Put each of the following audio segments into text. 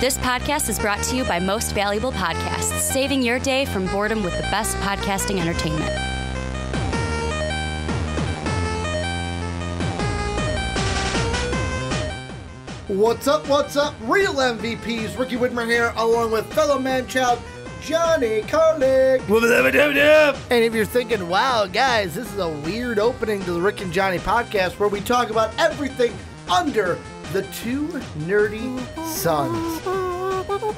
This podcast is brought to you by Most Valuable Podcasts, saving your day from boredom with the best podcasting entertainment. What's up, real MVPs? Ricky Widmer here, along with fellow Manchild, Johnny Karlic. And if you're thinking, wow, guys, this is a weird opening to the Rick and Johnny podcast where we talk about everything under the two nerdy suns.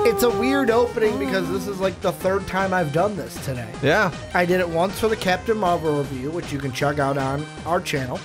It's a weird opening because this is like the third time I've done this today. Yeah. I did it once for the Captain Marvel review, which you can check out on our channel.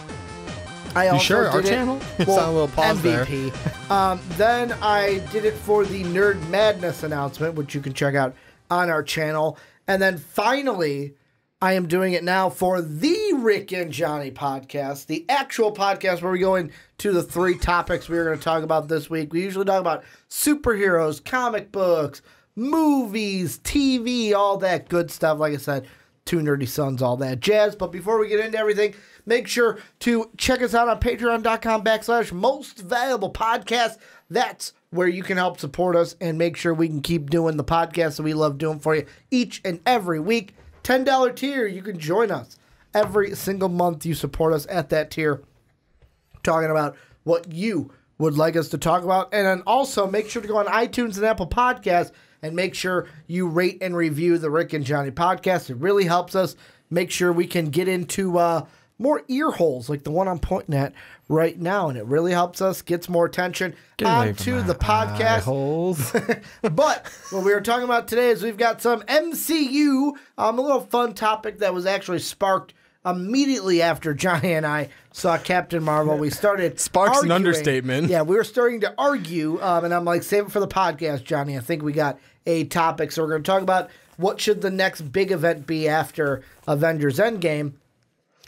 I also sure? did Our it, channel? Well, Saw a little pause MVP. Then I did it for the Nerd Madness announcement, which you can check out on our channel. And then finally, I am doing it now for the Rick and Johnny podcast, the actual podcast where we go into the three topics we are going to talk about this week. We usually talk about superheroes, comic books, movies, TV, all that good stuff. Like I said, two nerdy sons, all that jazz. But before we get into everything, make sure to check us out on patreon.com/mostvaluablepodcast. That's where you can help support us and make sure we can keep doing the podcast that we love doing for you each and every week. $10 tier, you can join us every single month. You support us at that tier, talking about what you would like us to talk about. And then also make sure to go on iTunes and Apple Podcasts and make sure you rate and review the Rick and Johnny podcast. It really helps us make sure we can get into more ear holes like the one I'm pointing at right now, and it really helps us, gets more attention onto the podcast. Holes. But what we were talking about today is we've got some MCU, a little fun topic that was actually sparked immediately after Johnny and I saw Captain Marvel. We started Sparks arguing. An understatement. Yeah, we were starting to argue, and I'm like, save it for the podcast, Johnny. I think we got a topic, so we're going to talk about what should the next big event be after Avengers Endgame.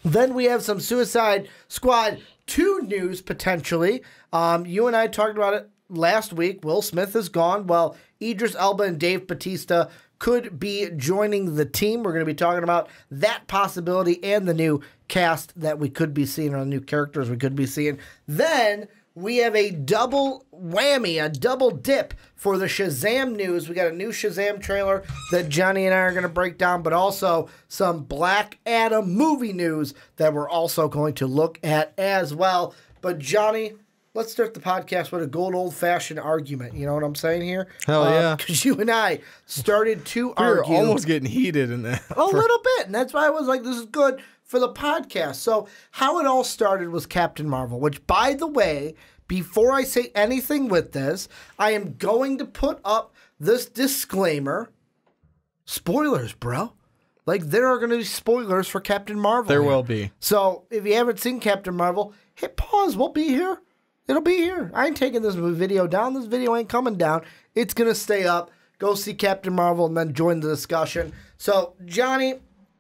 Then we have some Suicide Squad 2 news, potentially. You and I talked about it last week. Will Smith is gone. Well, Idris Elba and Dave Bautista could be joining the team. We're going to be talking about that possibility and the new cast that we could be seeing, or the new characters we could be seeing. Then we have a double whammy, a double dip for the Shazam news. We got a new Shazam trailer that Johnny and I are going to break down, but also some Black Adam movie news that we're also going to look at as well. But Johnny, let's start the podcast with a good old-fashioned argument. You know what I'm saying here? Hell yeah. Because you and I started to argue. We were almost getting heated in that. A little bit, and that's why I was like, this is good for the podcast. So how it all started was Captain Marvel, which, by the way, before I say anything with this, I am going to put up this disclaimer. Spoilers, bro. Like, there are going to be spoilers for Captain Marvel. There will be. So if you haven't seen Captain Marvel, hit pause. We'll be here. It'll be here. I ain't taking this video down. This video ain't coming down. It's going to stay up. Go see Captain Marvel and then join the discussion. So, Johnny,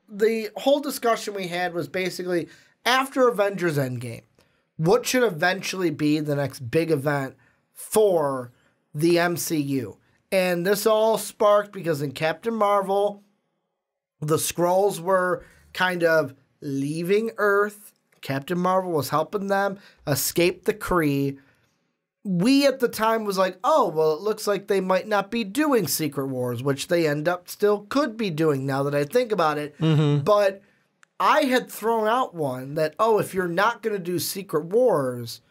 the whole discussion we had was basically after Avengers Endgame, what should eventually be the next big event for the MCU? And this all sparked because in Captain Marvel, the Skrulls were kind of leaving Earth. Captain Marvel was helping them escape the Kree. We at the time was like, oh, well, it looks like they might not be doing Secret Wars, which they end up still could be doing now that I think about it. Mm-hmm. But I had thrown out one that, oh, if you're not going to do Secret Wars,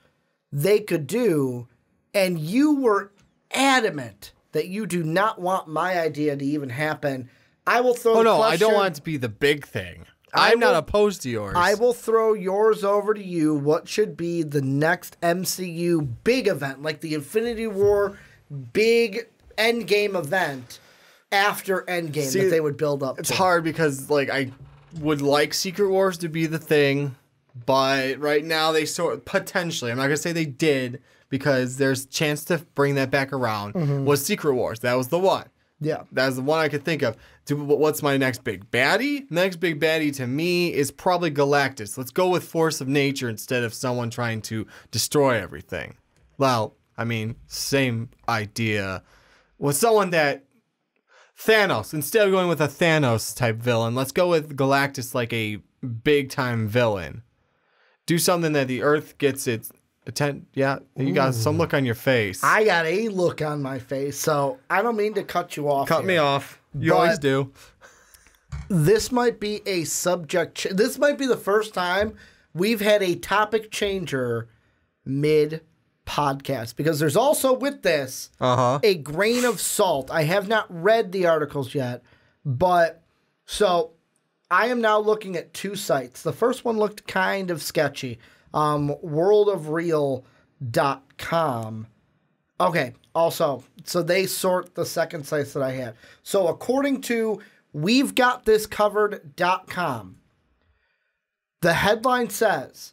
they could do, and you were adamant that you do not want my idea to even happen. I will throw the question. I don't want it to be the big thing. I'm not opposed to yours. I will throw yours over to you. What should be the next MCU big event, like the Infinity War big Endgame event after Endgame that they would build up to? It's hard because, like, I would like Secret Wars to be the thing, but right now they potentially, I'm not going to say they did, because there's a chance to bring that back around, was Secret Wars. That was the one. Yeah. That's the one I could think of. What's my next big baddie? Next big baddie to me is probably Galactus. Let's go with force of nature instead of someone trying to destroy everything. Well, I mean, same idea. With someone that Thanos, instead of going with a Thanos type villain, let's go with Galactus like a big time villain. Do something that the Earth gets its Yeah, you got some look on your face. I got a look on my face, so I don't mean to cut you off. Cut me off. You always do. This might be a subject. This might be the first time we've had a topic changer mid-podcast, because there's also with this a grain of salt. I have not read the articles yet, but so I am now looking at two sites. The first one looked kind of sketchy. Worldofreal.com. Okay, also, so they sort the second sites that I have. So according to we'vegotthiscovered.com, the headline says,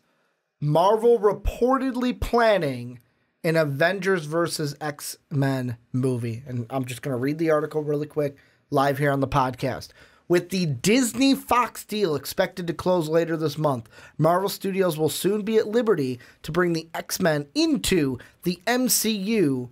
Marvel reportedly planning an Avengers versus X-Men movie. And I'm just going to read the article really quick live here on the podcast. With the Disney-Fox deal expected to close later this month, Marvel Studios will soon be at liberty to bring the X-Men into the MCU.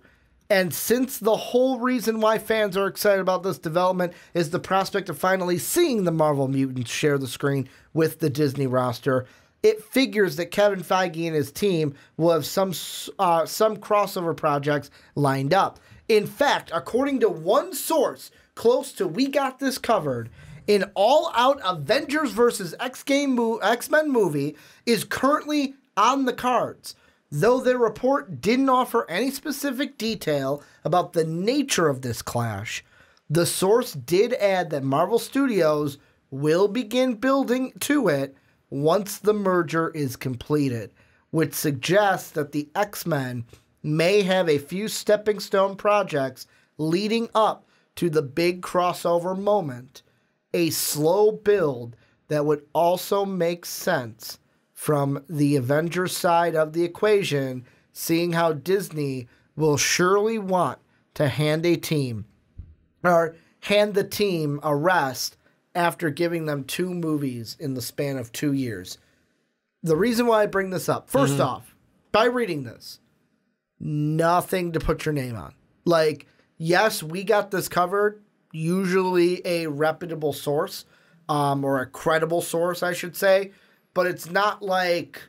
And since the whole reason why fans are excited about this development is the prospect of finally seeing the Marvel mutants share the screen with the Disney roster, it figures that Kevin Feige and his team will have some crossover projects lined up. In fact, according to one source close to We Got This Covered, an all-out Avengers vs. X-Men movie is currently on the cards. Though their report didn't offer any specific detail about the nature of this clash, the source did add that Marvel Studios will begin building to it once the merger is completed, which suggests that the X-Men may have a few stepping stone projects leading up to the big crossover moment, a slow build that would also make sense from the Avengers side of the equation, seeing how Disney will surely want to hand the team a rest after giving them 2 movies in the span of 2 years. The reason why I bring this up, first off, by reading this, nothing to put your name on. Like, yes, We Got This Covered, usually a reputable source, or a credible source, I should say, but it's not like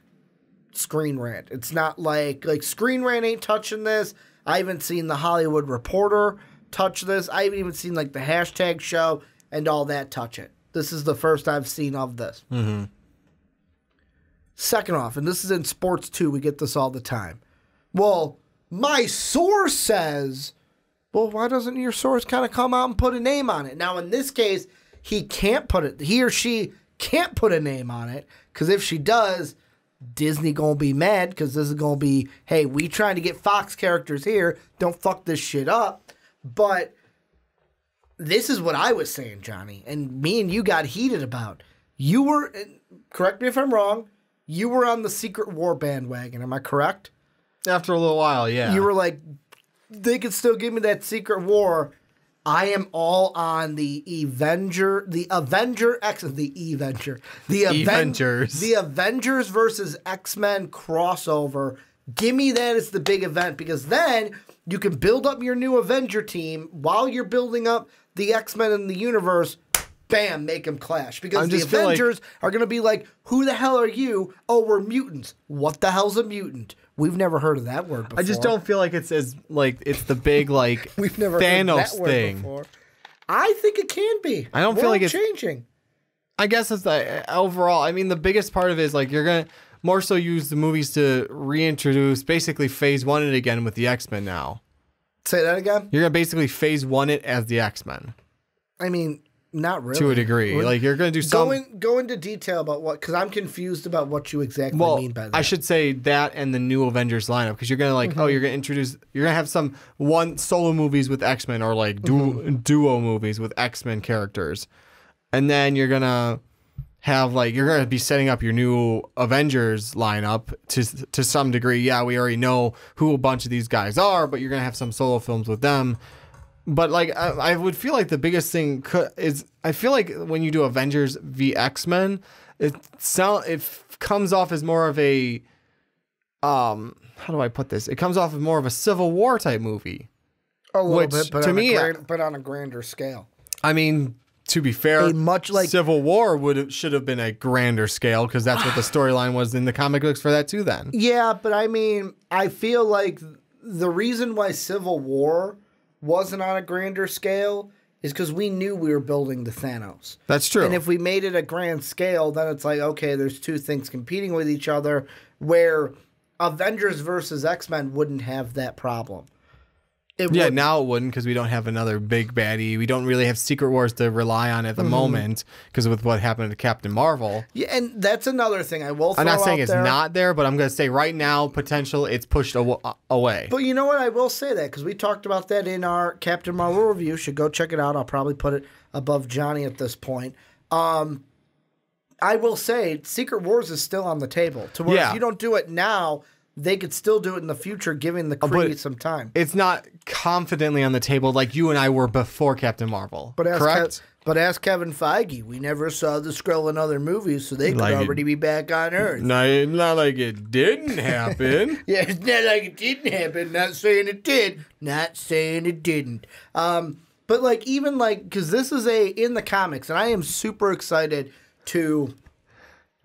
Screen Rant. It's not like Screen Rant ain't touching this. I haven't seen The Hollywood Reporter touch this. I haven't even seen like the hashtag show and all that touch it. This is the first I've seen of this. Mm-hmm. Second off, and this is in sports too, we get this all the time. Well, my source says, well, why doesn't your source kind of come out and put a name on it? Now, in this case, he or she can't put a name on it, because if she does, Disney gonna be mad, because this is gonna be, hey, we trying to get Fox characters here, don't fuck this shit up. But this is what I was saying, Johnny, and me and you got heated about. You were, correct me if I'm wrong, you were on the Secret War bandwagon, am I correct? After a little while, yeah. You were like, they could still give me that Secret War. I am all on the Avengers versus X-Men crossover. Give me that as the big event, because then you can build up your new Avenger team while you're building up the X-Men in the universe. Bam, make them clash. Because the Avengers are going to be like, who the hell are you? Oh, we're mutants. What the hell's a mutant? We've never heard of that word before. I just don't feel like it's as it's the big we've never Thanos heard that word thing. Before. I think it can be. I don't feel like it's changing. I guess it's the overall. I mean, the biggest part of it is like you're gonna more so use the movies to reintroduce basically phase 1 it again with the X-Men now. Say that again? You're gonna basically phase 1 it as the X-Men. I mean, not really. To a degree. Like you're gonna do go into detail about what, because I'm confused about what you exactly mean by that. I should say that and the new Avengers lineup, because you're gonna you're gonna have some one solo movies with X-Men, or like duo movies with X-Men characters. And then you're gonna have you're gonna be setting up your new Avengers lineup to some degree. Yeah, we already know who a bunch of these guys are, but you're gonna have some solo films with them. But I would feel like the biggest thing is I feel like when you do Avengers v X-Men, it comes off as more of a how do I put this? It comes off as more of a Civil War type movie. A little bit, but on a grander scale. I mean, to be fair, a much like Civil War should have been a grander scale because that's what the storyline was in the comic books for that too. Then, yeah, but I mean, I feel like the reason why Civil War wasn't on a grander scale is because we knew we were building the Thanos. That's true. And if we made it a grand scale, then it's like, okay, there's two things competing with each other, where Avengers versus X-Men wouldn't have that problem. Now it wouldn't because we don't have another big baddie. We don't really have Secret Wars to rely on at the moment because with what happened to Captain Marvel. Yeah, and that's another thing I will throw I'm not saying out it's there. not there, but I'm going to say right now, potential, it's pushed away. But you know what? I will say that because we talked about that in our Captain Marvel review. Should go check it out. I'll probably put it above Johnny at this point. I will say Secret Wars is still on the table. To where if you don't do it now, they could still do it in the future, giving the Kree some time. It's not confidently on the table like you and I were before Captain Marvel. Correct? But ask Kevin Feige. We never saw the Skrull in other movies, so they could already be back on Earth. Not like it didn't happen. Yeah, it's not like it didn't happen. Not saying it did. Not saying it didn't. But like even like because this is in the comics, and I am super excited to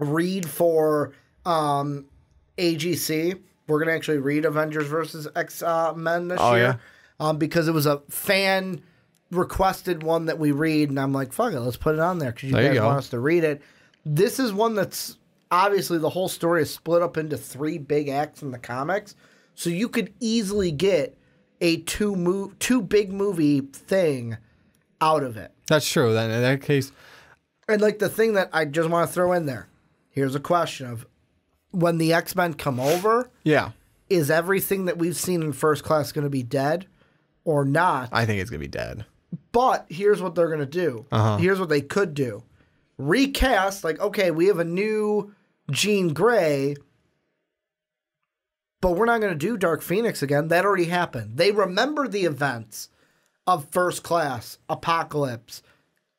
read for AGC. We're going to actually read Avengers versus X-Men this year. Yeah. Because it was a fan requested one that we read, and I'm like, fuck it, let's put it on there because you guys want us to read it. This is one that's obviously the whole story is split up into 3 big acts in the comics, so you could easily get a two big movie thing out of it. That's true. Then in that case, and like the thing that I just want to throw in there, here's a question of when the X-Men come over, is everything that we've seen in First Class going to be dead or not? I think it's going to be dead. But here's what they're going to do. Here's what they could do. Recast, like, okay, we have a new Jean Grey, but we're not going to do Dark Phoenix again. That already happened. They remember the events of First Class, Apocalypse,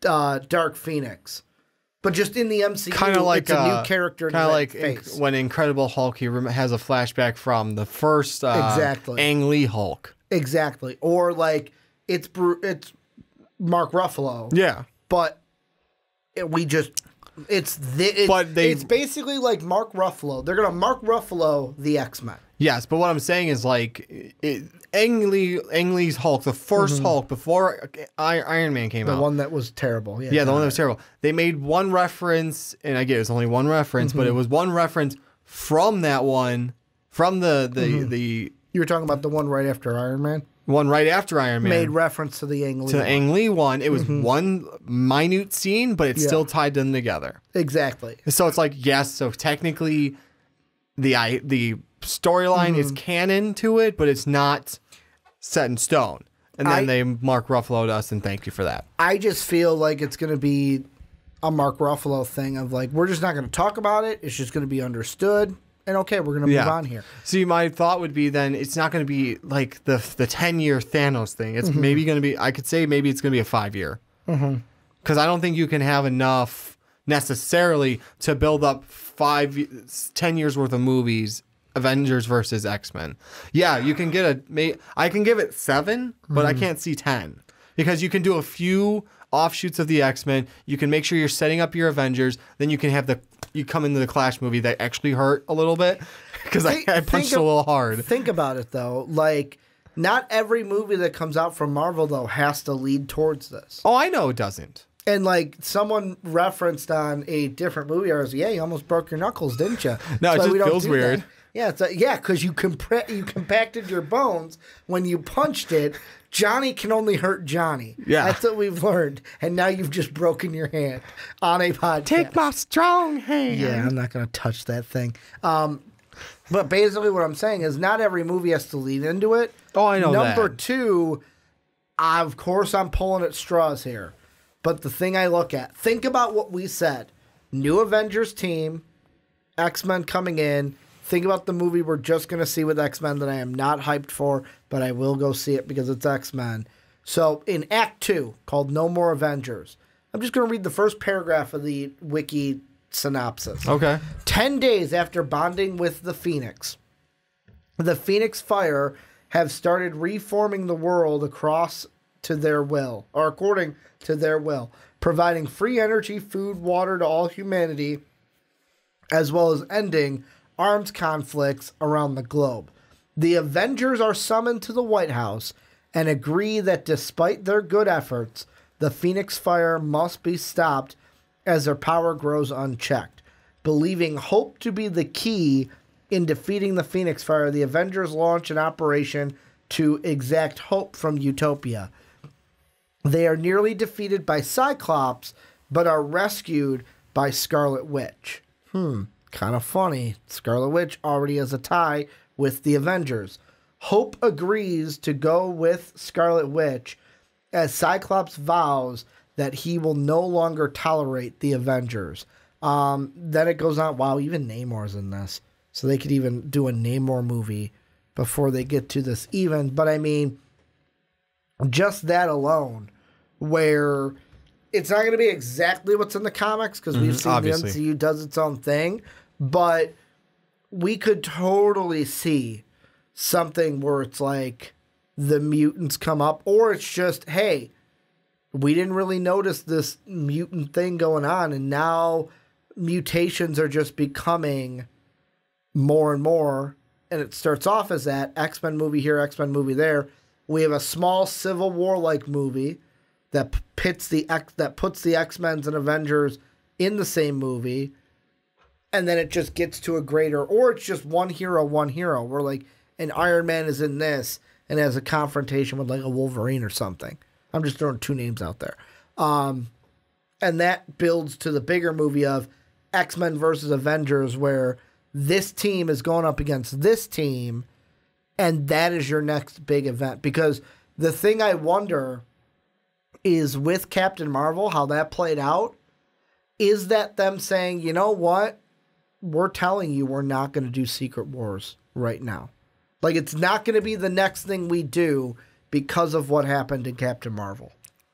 Dark Phoenix. But just in the MCU, kind of like it's a new character. Kind of like when Incredible Hulk, he has a flashback from the first Ang Lee Hulk. Exactly. Or like it's Mark Ruffalo. Yeah. But it's basically like Mark Ruffalo. They're gonna Mark Ruffalo the X-Men. Yes, but what I'm saying is like Ang Lee's Hulk, the first Hulk before Iron Man came out. The one that was terrible. Yeah, the one that was terrible. They made one reference, and I get it's only one reference, but it was one reference from that one, from the You were talking about the one right after Iron Man? One right after Iron Man. Made reference to the Ang Lee one. To the Ang Lee one. It was one minute scene, but it still tied them together. Exactly. So it's like, yes, so technically the storyline is canon to it, but it's not set in stone. And then they Mark Ruffalo'd us, and thank you for that. I just feel like it's going to be a Mark Ruffalo thing of like, we're just not going to talk about it. It's just going to be understood. And okay, we're going to move on here. See, my thought would be then it's not going to be like the 10-year Thanos thing. It's maybe going to be, I could say maybe it's going to be a 5-year. Because I don't think you can have enough necessarily to build up 10 years worth of movies, Avengers versus X-Men. Yeah, you can get I can give it 7, but I can't see 10. Because you can do a few offshoots of the X-Men. You can make sure you're setting up your Avengers. Then you can have you come into the Clash movie that actually hurt a little bit because I punched a little hard. Think about it though, like not every movie that comes out from Marvel though has to lead towards this. Oh, I know it doesn't. And like someone referenced on a different movie, I was yeah, you almost broke your knuckles, didn't you? No, it just feels weird. Yeah, because you compacted your bones when you punched it. Johnny can only hurt Johnny. Yeah. That's what we've learned. And now you've just broken your hand on a podcast. Take my strong hand. Yeah, I'm not going to touch that thing. But basically what I'm saying is not every movie has to lead into it. Oh, I know Number that. 2, of course I'm pulling at straws here. But the thing I look at, think about what we said. New Avengers team, X-Men coming in. Think about the movie we're just going to see with X-Men that I am not hyped for, but I will go see it because it's X-Men. So in Act 2, called No More Avengers, I'm just going to read the first paragraph of the wiki synopsis. Okay. 10 days after bonding with the Phoenix Fire have started reforming the world according to their will. providing free energy, food, water to all humanity, as well as ending armed conflicts around the globe. The Avengers are summoned to the White House and agree that despite their good efforts, the Phoenix Fire must be stopped as their power grows unchecked. Believing hope to be the key in defeating the Phoenix Fire, the Avengers launch an operation to exact hope from Utopia. They are nearly defeated by Cyclops, but are rescued by Scarlet Witch. Kind of funny. Scarlet Witch already has a tie with the Avengers. Hope agrees to go with Scarlet Witch as Cyclops vows that he will no longer tolerate the Avengers. Then it goes on. Wow, even Namor's in this. So they could even do a Namor movie before they get to this even. But I mean, just that alone, where it's not going to be exactly what's in the comics, because we've seen obviously. the MCU does its own thing, but we could totally see something where it's like the mutants come up, or it's just, hey, we didn't really notice this mutant thing going on, and now mutations are just becoming more and more, and it starts off as that X-Men movie here, X-Men movie there. We have a small Civil War-like movie that puts the X-Men and Avengers in the same movie, and then it just gets to a greater, or it's just one hero, where like an Iron Man is in this and has a confrontation with like a Wolverine or something. I'm just throwing two names out there. And that builds to the bigger movie of X-Men versus Avengers, where this team is going up against this team, and that is your next big event. Because the thing I wonder is with Captain Marvel, how that played out, is that them saying, you know what? We're telling you we're not going to do Secret Wars right now. Like, it's not going to be the next thing we do because of what happened in Captain Marvel.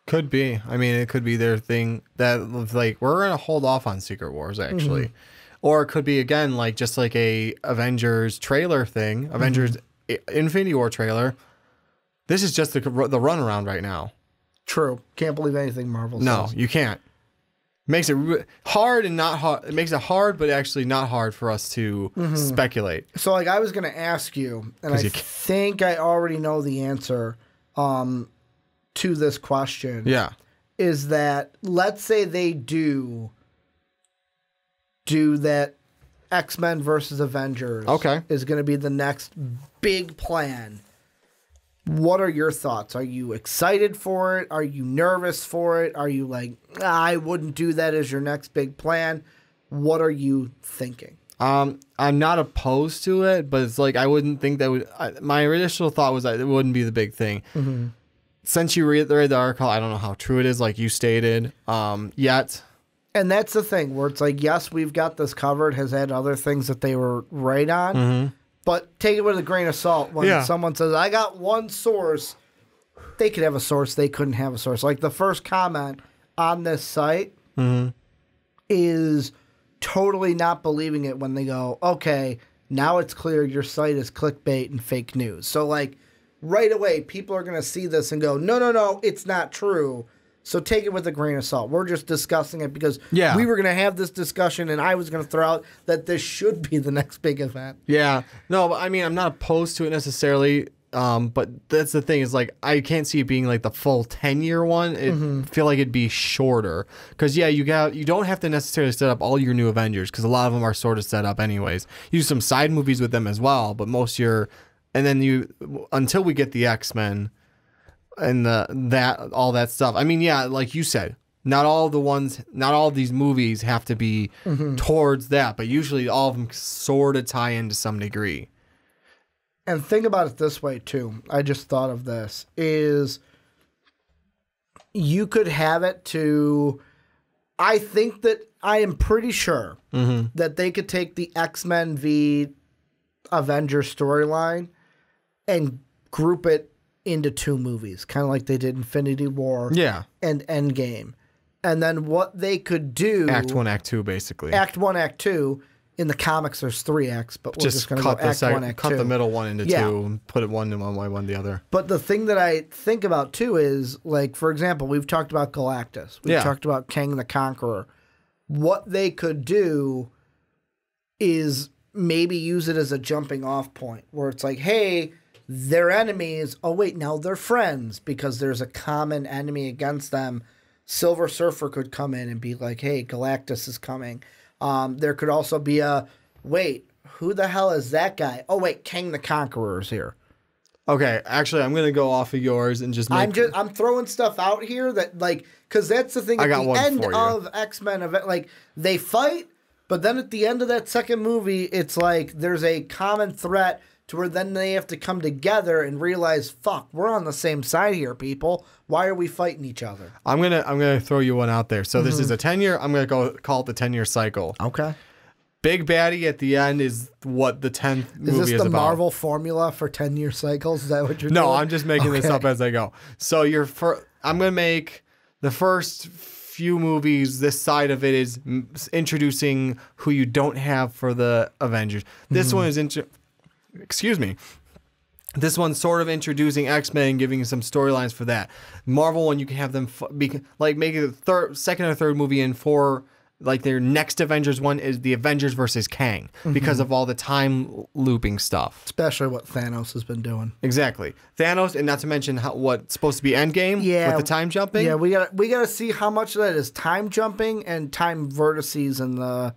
Could be. I mean, it could be their thing that, like, we're going to hold off on Secret Wars, actually. Or it could be, again, like just like a Avengers trailer thing, Avengers Infinity War trailer. This is just the runaround right now. True. Can't believe anything Marvel says. No, you can't. Makes it hard and not hard. It makes it hard, but actually not hard for us to speculate. So, like, I was going to ask you, and I think I already know the answer to this question. Yeah. Is that, let's say they do that X-Men versus Avengers is going to be the next big plan. What are your thoughts? Are you excited for it? Are you nervous for it? Are you like, I wouldn't do that as your next big plan? What are you thinking? I'm not opposed to it, but it's like I wouldn't think that would. My initial thought was that it wouldn't be the big thing. Since you read the article, I don't know how true it is, like you stated, yet. And that's the thing where it's like, yes, we've got this covered, has had other things that they were right on, but take it with a grain of salt when someone says, I got one source. They could have a source, they couldn't have a source. Like the first comment on this site is totally not believing it when they go, okay, now it's clear your site is clickbait and fake news. So like right away, people are going to see this and go, no, it's not true. So take it with a grain of salt. We're just discussing it because we were going to have this discussion, and I was going to throw out that this should be the next big event. Yeah. No, but I mean, I'm not opposed to it necessarily, but that's the thing is, like, I can't see it being, like, the full 10-year one. I feel like it'd be shorter. Because, you don't have to necessarily set up all your new Avengers, because a lot of them are sort of set up anyways. You do some side movies with them as well, but most your... And then until we get the X-Men... and all that stuff. I mean, yeah, like you said, not all of these movies have to be towards that, but usually all of them sort of tie in to some degree. And think about it this way too. I just thought of this is you could have it to, I think that I am pretty sure that they could take the X-Men v Avengers storyline and group it into two movies, kind of like they did Infinity War and Endgame. And then what they could do... Act 1, Act 2, basically. Act 1, Act 2. in the comics there's 3 acts, but we're just going to go cut act 1, act 2. cut the middle one into Yeah. 2 and put it one in one way, one the other. But the thing that I think about too is, like, for example, we've talked about Galactus. We've talked about Kang the Conqueror. What they could do is maybe use it as a jumping off point where it's like, hey, they're enemies. Oh, wait, now they're friends because there's a common enemy against them. Silver Surfer could come in and be like, hey, Galactus is coming. There could also be a, wait, who the hell is that guy? Oh, wait, Kang the Conqueror is here. Okay, actually, I'm gonna go off of yours and just make... I'm throwing stuff out here that, like, because that's the thing. At the end of X-Men, like, they fight, but then at the end of that second movie, it's like there's a common threat to where then they have to come together and realize, fuck, we're on the same side here, people. Why are we fighting each other? I'm gonna throw you one out there. So this is a 10-year. I'm gonna call it the 10-year cycle. Okay. Big baddie at the end is what the 10th movie is about. Is this the Marvel formula for 10-year cycles? Is that what you're doing? No, I'm just making this up as I go. So I'm gonna make the first few movies. This side of it is introducing who you don't have for the Avengers. This one is excuse me. This one's sort of introducing X-Men and giving you some storylines for that. Marvel one, you can have them like make it the second or third movie in for like their next Avengers one is the Avengers versus Kang because of all the time looping stuff. Especially what Thanos has been doing. Exactly. Thanos, and not to mention what's supposed to be Endgame with the time jumping. Yeah, we gotta see how much of that is time jumping and time vertices in the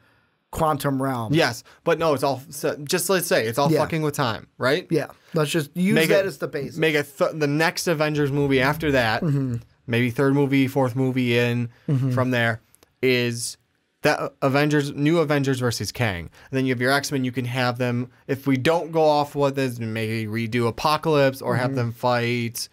quantum realm. Yes, but no, it's all just let's say it's all fucking with time, right? Yeah, let's just use that as the basis. Make the next Avengers movie after that, maybe third movie, fourth movie in from there is that new Avengers versus Kang. And then you have your X-Men. You can have them if we don't go off what this, maybe redo Apocalypse or have them fight.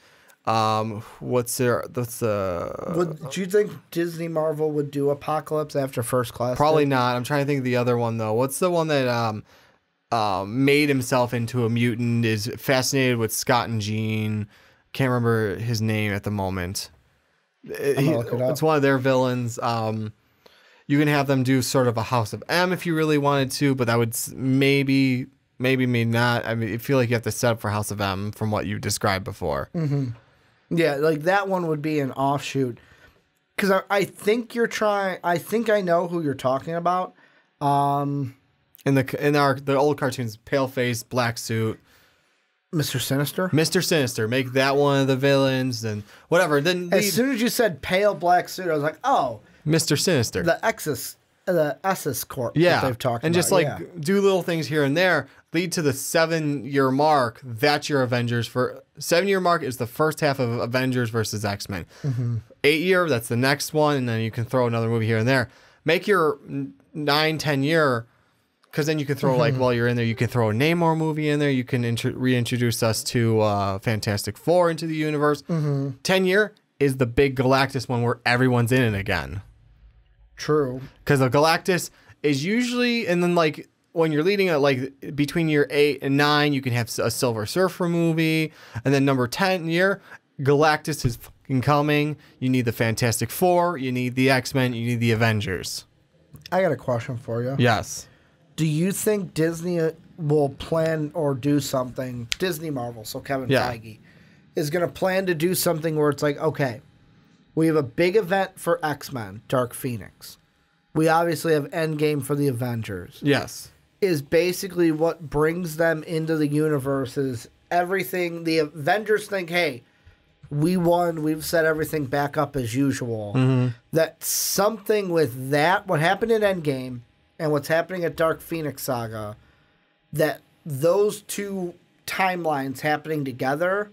Do you think Disney Marvel would do Apocalypse after First Class? Probably not. I'm trying to think of the other one though. What's the one that made himself into a mutant? Is fascinated with Scott and Jean. Can't remember his name at the moment. It's one of their villains. You can have them do sort of a House of M if you really wanted to, but that would maybe not. I mean, I feel like you have to set up for House of M from what you described before. Yeah, like that one would be an offshoot. Because I think you're trying. I think I know who you're talking about. In the old cartoons, pale face, black suit. Mr. Sinister? Mr. Sinister. Make that one of the villains and whatever. Then as soon as you said pale black suit, I was like, oh. Mr. Sinister. The SS Corp yeah. that they've talked and about. Just like do little things here and there, lead to the 7-year mark. That's your Avengers. 7-year mark is the first half of Avengers versus X-Men. 8-year, that's the next one. And then you can throw another movie here and there. Make your 9-10-year, because then you can throw like while you're in there, you can throw a Namor movie in there. You can reintroduce us to Fantastic Four into the universe. 10-year is the big Galactus one where everyone's in it again. True. Because the Galactus is usually, and then like when you're leading it, like between year 8 and 9, you can have a Silver Surfer movie, and then number 10 year, Galactus is fucking coming. You need the Fantastic Four, you need the X-Men, you need the Avengers. I got a question for you. Yes. Do you think Disney will plan or do something? Disney Marvel, so Kevin Feige is going to plan to do something where it's like, okay, we have a big event for X-Men, Dark Phoenix. We obviously have Endgame for the Avengers. Yes. Is basically what brings them into the universe is everything. The Avengers think, hey, we won. We've set everything back up as usual. That something with that, what happened in Endgame and what's happening at Dark Phoenix Saga, that those two timelines happening together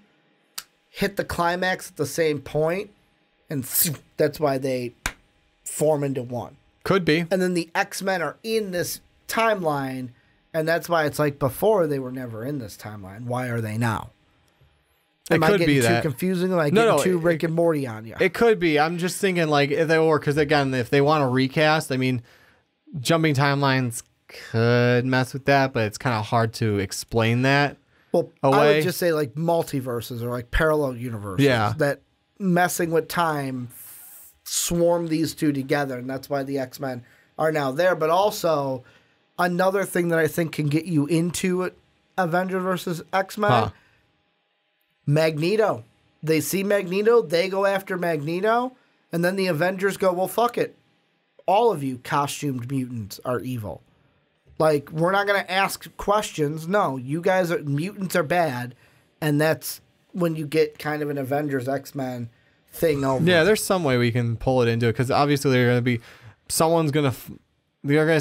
hit the climax at the same point. And that's why they form into one. Could be. And then the X-Men are in this timeline, and that's why it's like before they were never in this timeline. Why are they now? Am I getting too confusing? Am I getting too Rick and Morty on you? It could be. I'm just thinking like if they were, because again, if they want to recast, I mean, jumping timelines could mess with that, but it's kind of hard to explain that. Well, I would just say like multiverses or like parallel universes. Yeah. That messing with time swarm these two together, and that's why the X-Men are now there. But also, another thing that I think can get you into Avengers versus X-Men, Magneto. They see Magneto, they go after Magneto, and then the Avengers go, well, fuck it. All of you costumed mutants are evil. Like, we're not going to ask questions. No, you guys mutants are bad, and that's when you get kind of an Avengers X-Men thing over. Yeah, there's some way we can pull it into it, because obviously they're going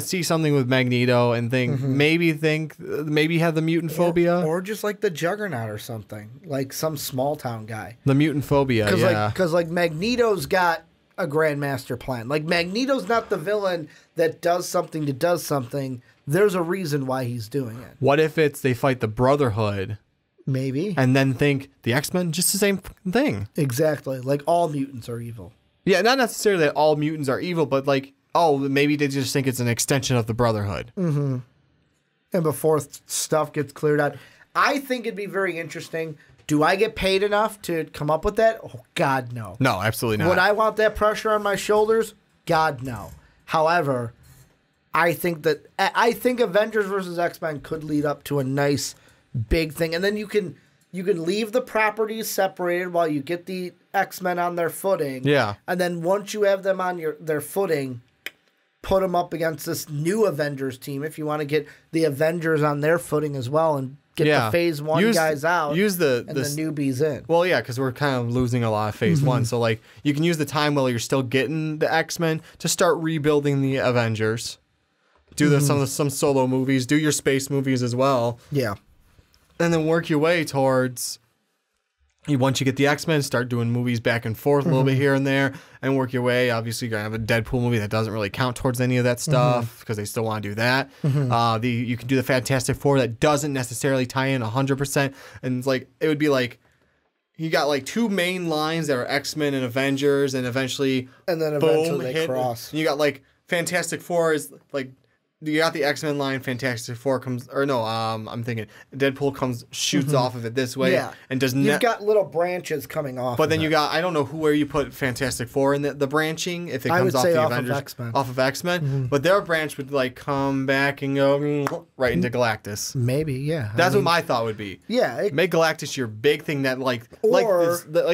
to see something with Magneto and maybe have the mutant phobia. Or just like the Juggernaut or something. Like some small town guy. The mutant phobia, Because like Magneto's got a Grandmaster plan. Like Magneto's not the villain that does something to does something. There's a reason why he's doing it. What if they fight the Brotherhood? Maybe. And then think the X-Men, just the same thing. Exactly. Like all mutants are evil. Yeah, not necessarily that all mutants are evil, but like, oh, maybe they just think it's an extension of the Brotherhood. Mm-hmm. And before stuff gets cleared out, I think it'd be very interesting. Do I get paid enough to come up with that? Oh, God, no. No, absolutely not. Would I want that pressure on my shoulders? God, no. However, I think Avengers versus X-Men could lead up to a nice big thing, and then you can leave the properties separated while you get the X-Men on their footing. Yeah. And then once you have them on their footing, put them up against this new Avengers team if you want to get the Avengers on their footing as well and get the Phase 1 guys out and the newbies in. Well, yeah, because we're kind of losing a lot of Phase 1. So, like, you can use the time while you're still getting the X-Men to start rebuilding the Avengers. Do some solo movies. Do your space movies as well. Yeah. And then work your way towards... Once you get the X-Men, start doing movies back and forth a little bit here and there, and work your way. Obviously, you're going to have a Deadpool movie that doesn't really count towards any of that stuff because they still want to do that. You can do the Fantastic Four that doesn't necessarily tie in 100%. And it's like, it would be like, you got like two main lines that are X-Men and Avengers, and eventually, they cross. And you got like Fantastic Four is like, you got the X-Men line, Fantastic Four comes, or no, I'm thinking Deadpool shoots off of it this way, and does not. You've got little branches coming off. But then you got, I don't know where you put Fantastic Four in the branching, if it comes off the Avengers, off of X-Men, but their branch would like come back and go right into Galactus. Maybe, yeah. That's what my thought would be. Yeah, make Galactus your big thing that like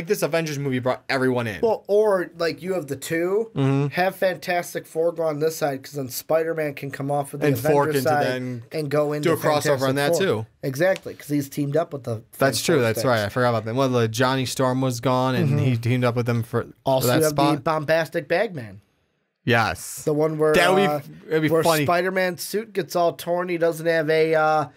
this Avengers movie brought everyone in. Well, or like you have the two, have Fantastic Four go on this side because then Spider-Man can come off of the Avengers side and go into do a crossover on that too. Exactly, because he's teamed up with the. That's true. That's right. I forgot about that. Well, Johnny Storm was gone, and he teamed up with them for also that you have spot. the bombastic Bagman. Yes, the one where it'd be funny. Spider-Man's suit gets all torn. He doesn't have a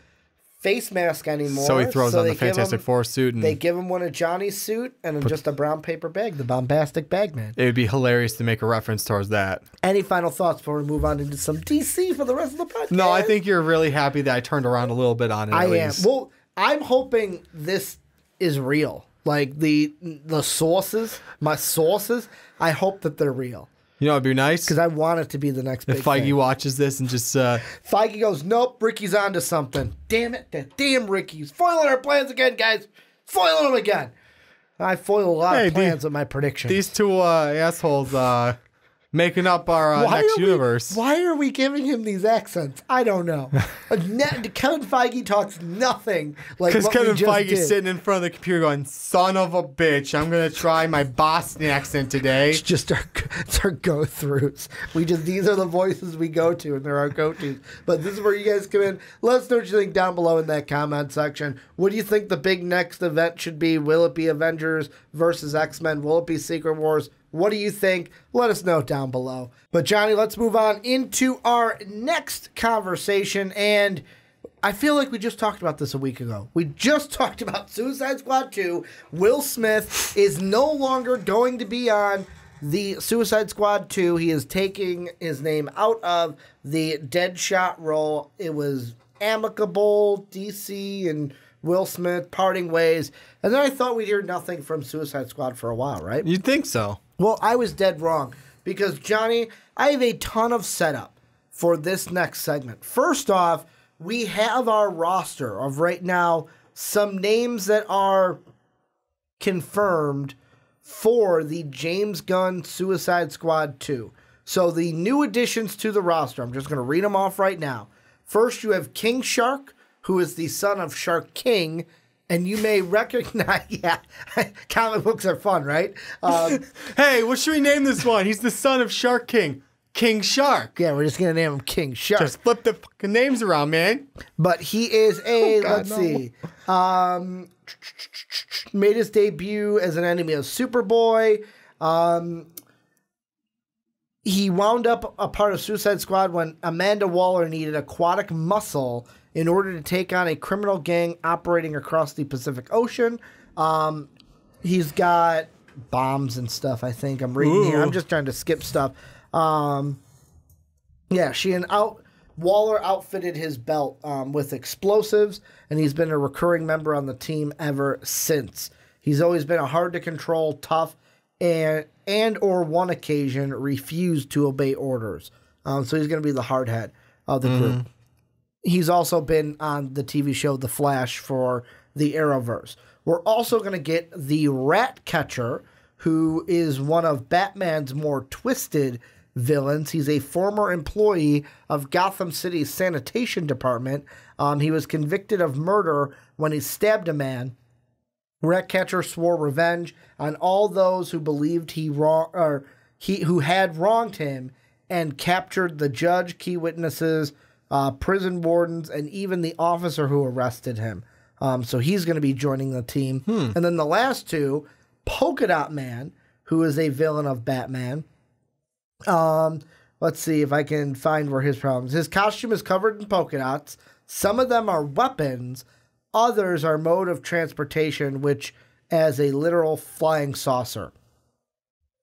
face mask anymore. So he throws on the Fantastic Four suit. And they give him one of Johnny's suit and just a brown paper bag, the bombastic Bagman. It would be hilarious to make a reference towards that. Any final thoughts before we move on into some DC for the rest of the podcast? No, I think you're really happy that I turned around a little bit on it. I am. Well, I'm hoping this is real. Like the sources, my sources, I hope that they're real. You know, it'd be nice because I want it to be the next big if Feige thing. watches this and just Feige goes, nope, Ricky's onto something. Damn it, that damn Ricky's foiling our plans again, guys. Foiling them again. I foil a lot of plans with my predictions. These two assholes making up our next universe. Why are we giving him these accents? I don't know. Kevin Feige talks nothing like because Kevin did. Feige's sitting in front of the computer going, "Son of a bitch, I'm gonna try my Boston accent today." It's just our go-throughs. These are the voices we go to, and they're our go-tos. But this is where you guys come in. Let us know what you think down below in that comment section. What do you think the big next event should be? Will it be Avengers versus X-Men? Will it be Secret Wars? What do you think? Let us know down below. But Johnny, let's move on into our next conversation. And I feel like we just talked about this a week ago. We just talked about Suicide Squad 2. Will Smith is no longer going to be on the Suicide Squad 2. He is taking his name out of the Deadshot role. It was amicable, DC and Will Smith parting ways. And then I thought we'd hear nothing from Suicide Squad for a while, right? You'd think so. Well, I was dead wrong because, Johnny, I have a ton of setup for this next segment. First off, we have our roster of right now some names that are confirmed for the James Gunn Suicide Squad 2. So the new additions to the roster, I'm just going to read them off right now. First, you have King Shark, who is the son of Shark King, and you may recognize, comic books are fun, right? Hey, what should we name this one? He's the son of Shark King. King Shark. Yeah, we're just going to name him King Shark. Just flip the fucking names around, man. But he is a, God, let's see, made his debut as an enemy of Superboy. He wound up a part of Suicide Squad when Amanda Waller needed aquatic muscle in order to take on a criminal gang operating across the Pacific Ocean. He's got bombs and stuff, I think. I'm reading here. I'm just trying to skip stuff. Waller outfitted his belt with explosives, and he's been a recurring member on the team ever since. He's always been a hard-to-control, tough, and or one occasion refused to obey orders. So he's going to be the hardhead of the group. He's also been on the TV show The Flash for the Arrowverse. We're also going to get the Rat Catcher, who is one of Batman's more twisted villains. He's a former employee of Gotham City's sanitation department. He was convicted of murder when he stabbed a man. Ratcatcher swore revenge on all those who believed who had wronged him, and captured the judge, key witnesses, prison wardens, and even the officer who arrested him. So he's going to be joining the team. And then the last two, Polka Dot Man, who is a villain of Batman. Let's see if I can find where his problems. His costume is covered in polka dots. Some of them are weapons. Others are mode of transportation, which as a literal flying saucer.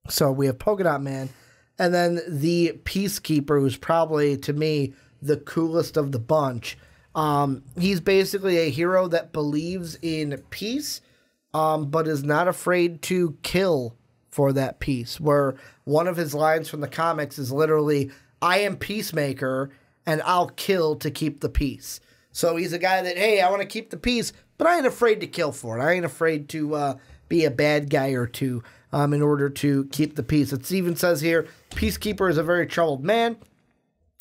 So we have Polka Dot Man. And then the Peacekeeper, who's probably, to me, the coolest of the bunch. He's basically a hero that believes in peace, but is not afraid to kill for that peace. Where one of his lines from the comics is literally, "I am Peacemaker, and I'll kill to keep the peace." So he's a guy that, hey, I want to keep the peace, but I ain't afraid to kill for it. I ain't afraid to be a bad guy or two in order to keep the peace. It even says here, Peacekeeper is a very troubled man,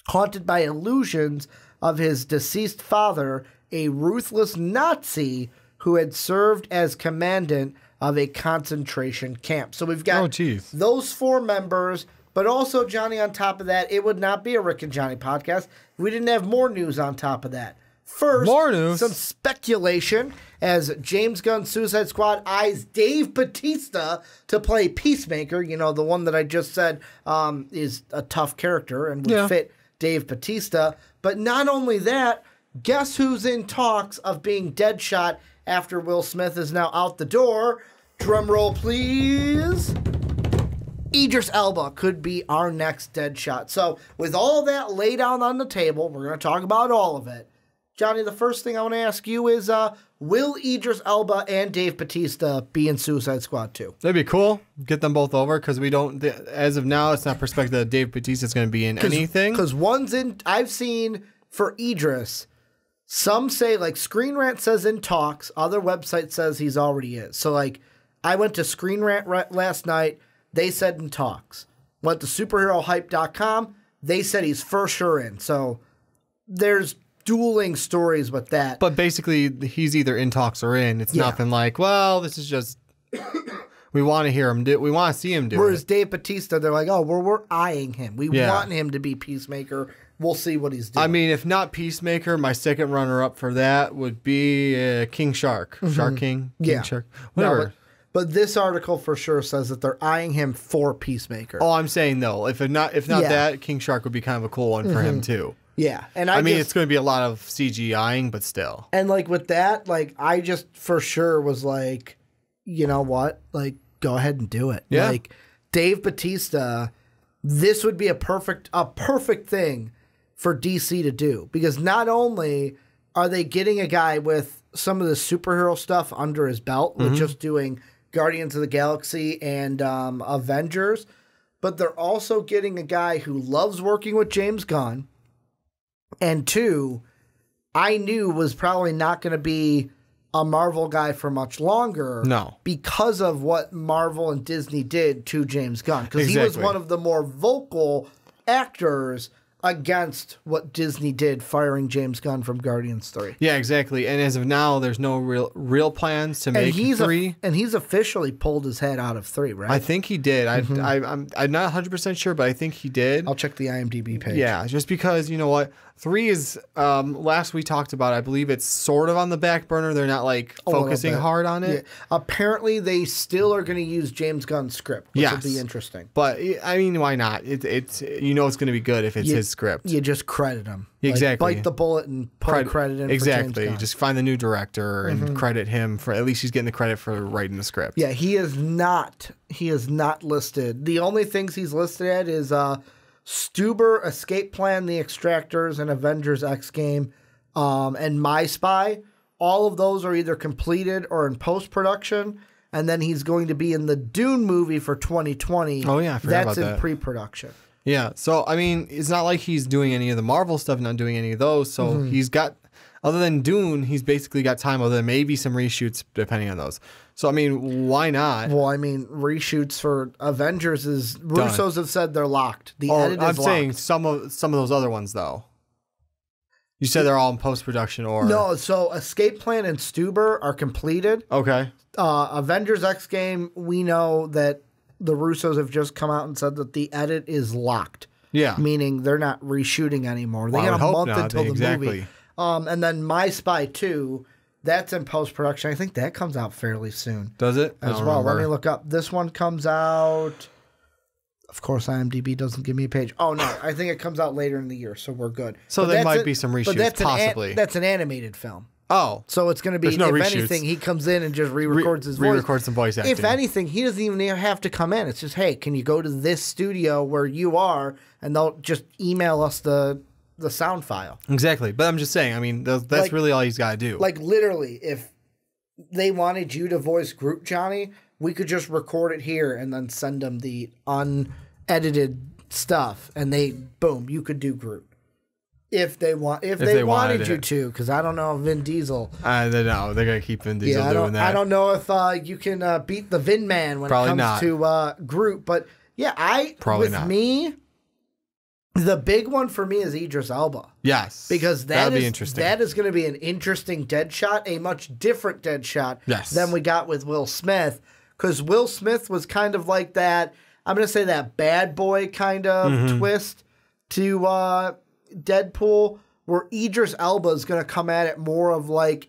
haunted by illusions of his deceased father, a ruthless Nazi who had served as commandant of a concentration camp. So we've got those four members, but also, Johnny, on top of that, it would not be a Rick and Johnny podcast if we didn't have more news on top of that. First, more news. Some speculation as James Gunn's Suicide Squad eyes Dave Bautista to play Peacemaker. You know, the one that I just said is a tough character and would fit Dave Bautista. But not only that, guess who's in talks of being Deadshot after Will Smith is now out the door? Drum roll, please. Idris Elba could be our next Deadshot. So with all that laid out on the table, we're going to talk about all of it. Johnny, the first thing I want to ask you is, will Idris Elba and Dave Bautista be in Suicide Squad 2? That'd be cool. Get them both over, because we don't, as of now, it's not prospective that Dave Bautista is going to be in anything. Because one's in, I've seen for Idris, some say, like, Screen Rant says in talks, other websites says he's already in. So, like, I went to Screen Rant last night, they said in talks. Went to superherohype.com, they said he's for sure in. So, there's dueling stories with that. But basically, he's either in talks or in. It's nothing like, well, this is just, we want to hear him do, we want to see him do Whereas it. Dave Bautista, they're like, oh, we're eyeing him. We want him to be Peacemaker. We'll see what he's doing. I mean, if not Peacemaker, my second runner-up for that would be King Shark. Shark King? King Shark. Whatever. No, but this article for sure says that they're eyeing him for Peacemaker. Oh, I'm saying, though, if not that, King Shark would be kind of a cool one for him, too. Yeah. And I mean, it's going to be a lot of CGIing, but still. And, like, with that, like, I just for sure was like, you know what? Like, go ahead and do it. Yeah. Like, Dave Bautista, this would be a perfect thing for DC to do. Because not only are they getting a guy with some of the superhero stuff under his belt, with just doing Guardians of the Galaxy and Avengers, but they're also getting a guy who loves working with James Gunn, and two, I knew was probably not going to be a Marvel guy for much longer. No. Because of what Marvel and Disney did to James Gunn. Because he was one of the more vocal actors against what Disney did, firing James Gunn from Guardians 3. Yeah, exactly. And as of now, there's no real plans to make 3. And he's officially pulled his head out of 3, right? I think he did. I'm not 100% sure, but I think he did. I'll check the IMDb page. Yeah, just because, you know what? 3 is, last we talked about, I believe it's sort of on the back burner. They're not, like, focusing hard on it. Yeah. Apparently, they still are going to use James Gunn's script, which will be interesting. But, I mean, why not? It's you know it's going to be good if it's his script. You just credit him. Exactly. Like, bite the bullet and put credit in for James Gunn. Just find the new director and credit him for, at least he's getting the credit for writing the script. Yeah, he is not listed. The only things he's listed at is Stuber, Escape Plan, The Extractors, and Avengers Endgame, and My Spy. All of those are either completed or in post-production, and then he's going to be in the Dune movie for 2020. Oh, yeah, I forgot about that. That's in pre-production. Yeah, so, I mean, it's not like he's doing any of the Marvel stuff, not doing any of those, so he's got, other than Dune, he's basically got time, other than maybe some reshoots, depending on those. So, I mean, why not? Well, I mean, reshoots for Avengers is... Russos have said they're locked. The edit is locked. I'm saying some of those other ones, though. You said they're all in post-production, or... No, so Escape Plan and Stuber are completed. Okay. Avengers Endgame, we know that the Russos have just come out and said that the edit is locked. Yeah. Meaning they're not reshooting anymore. They got a month until the movie. And then My Spy 2... That's in post-production. I think that comes out fairly soon. Does it? As well. Let me look up. This one comes out... Of course, IMDb doesn't give me a page. Oh, no. I think it comes out later in the year, so we're good. So there might be some reshoots, possibly. That's an animated film. Oh. So it's going to be, if anything, he comes in and just re-records his voice. Re-records some voice acting. If anything, he doesn't even have to come in. It's just, hey, can you go to this studio where you are, and they'll just email us the sound file. Exactly. But I'm just saying, I mean, that's really all he's got to do. Like, literally, if they wanted you to voice Groot, Johnny, we could just record it here and then send them the unedited stuff, and boom, you could do Groot. If they wanted you to, because I don't know if Vin Diesel. I don't know. They're going to keep Vin Diesel doing that. I don't know if you can beat the Vin Man when it comes to Groot. But, yeah, the big one for me is Idris Elba. Yes. Because that is going to be an interesting Deadshot, a much different Deadshot than we got with Will Smith. Because Will Smith was kind of like that, I'm going to say that bad boy kind of twist to Deadpool, where Idris Elba is going to come at it more of like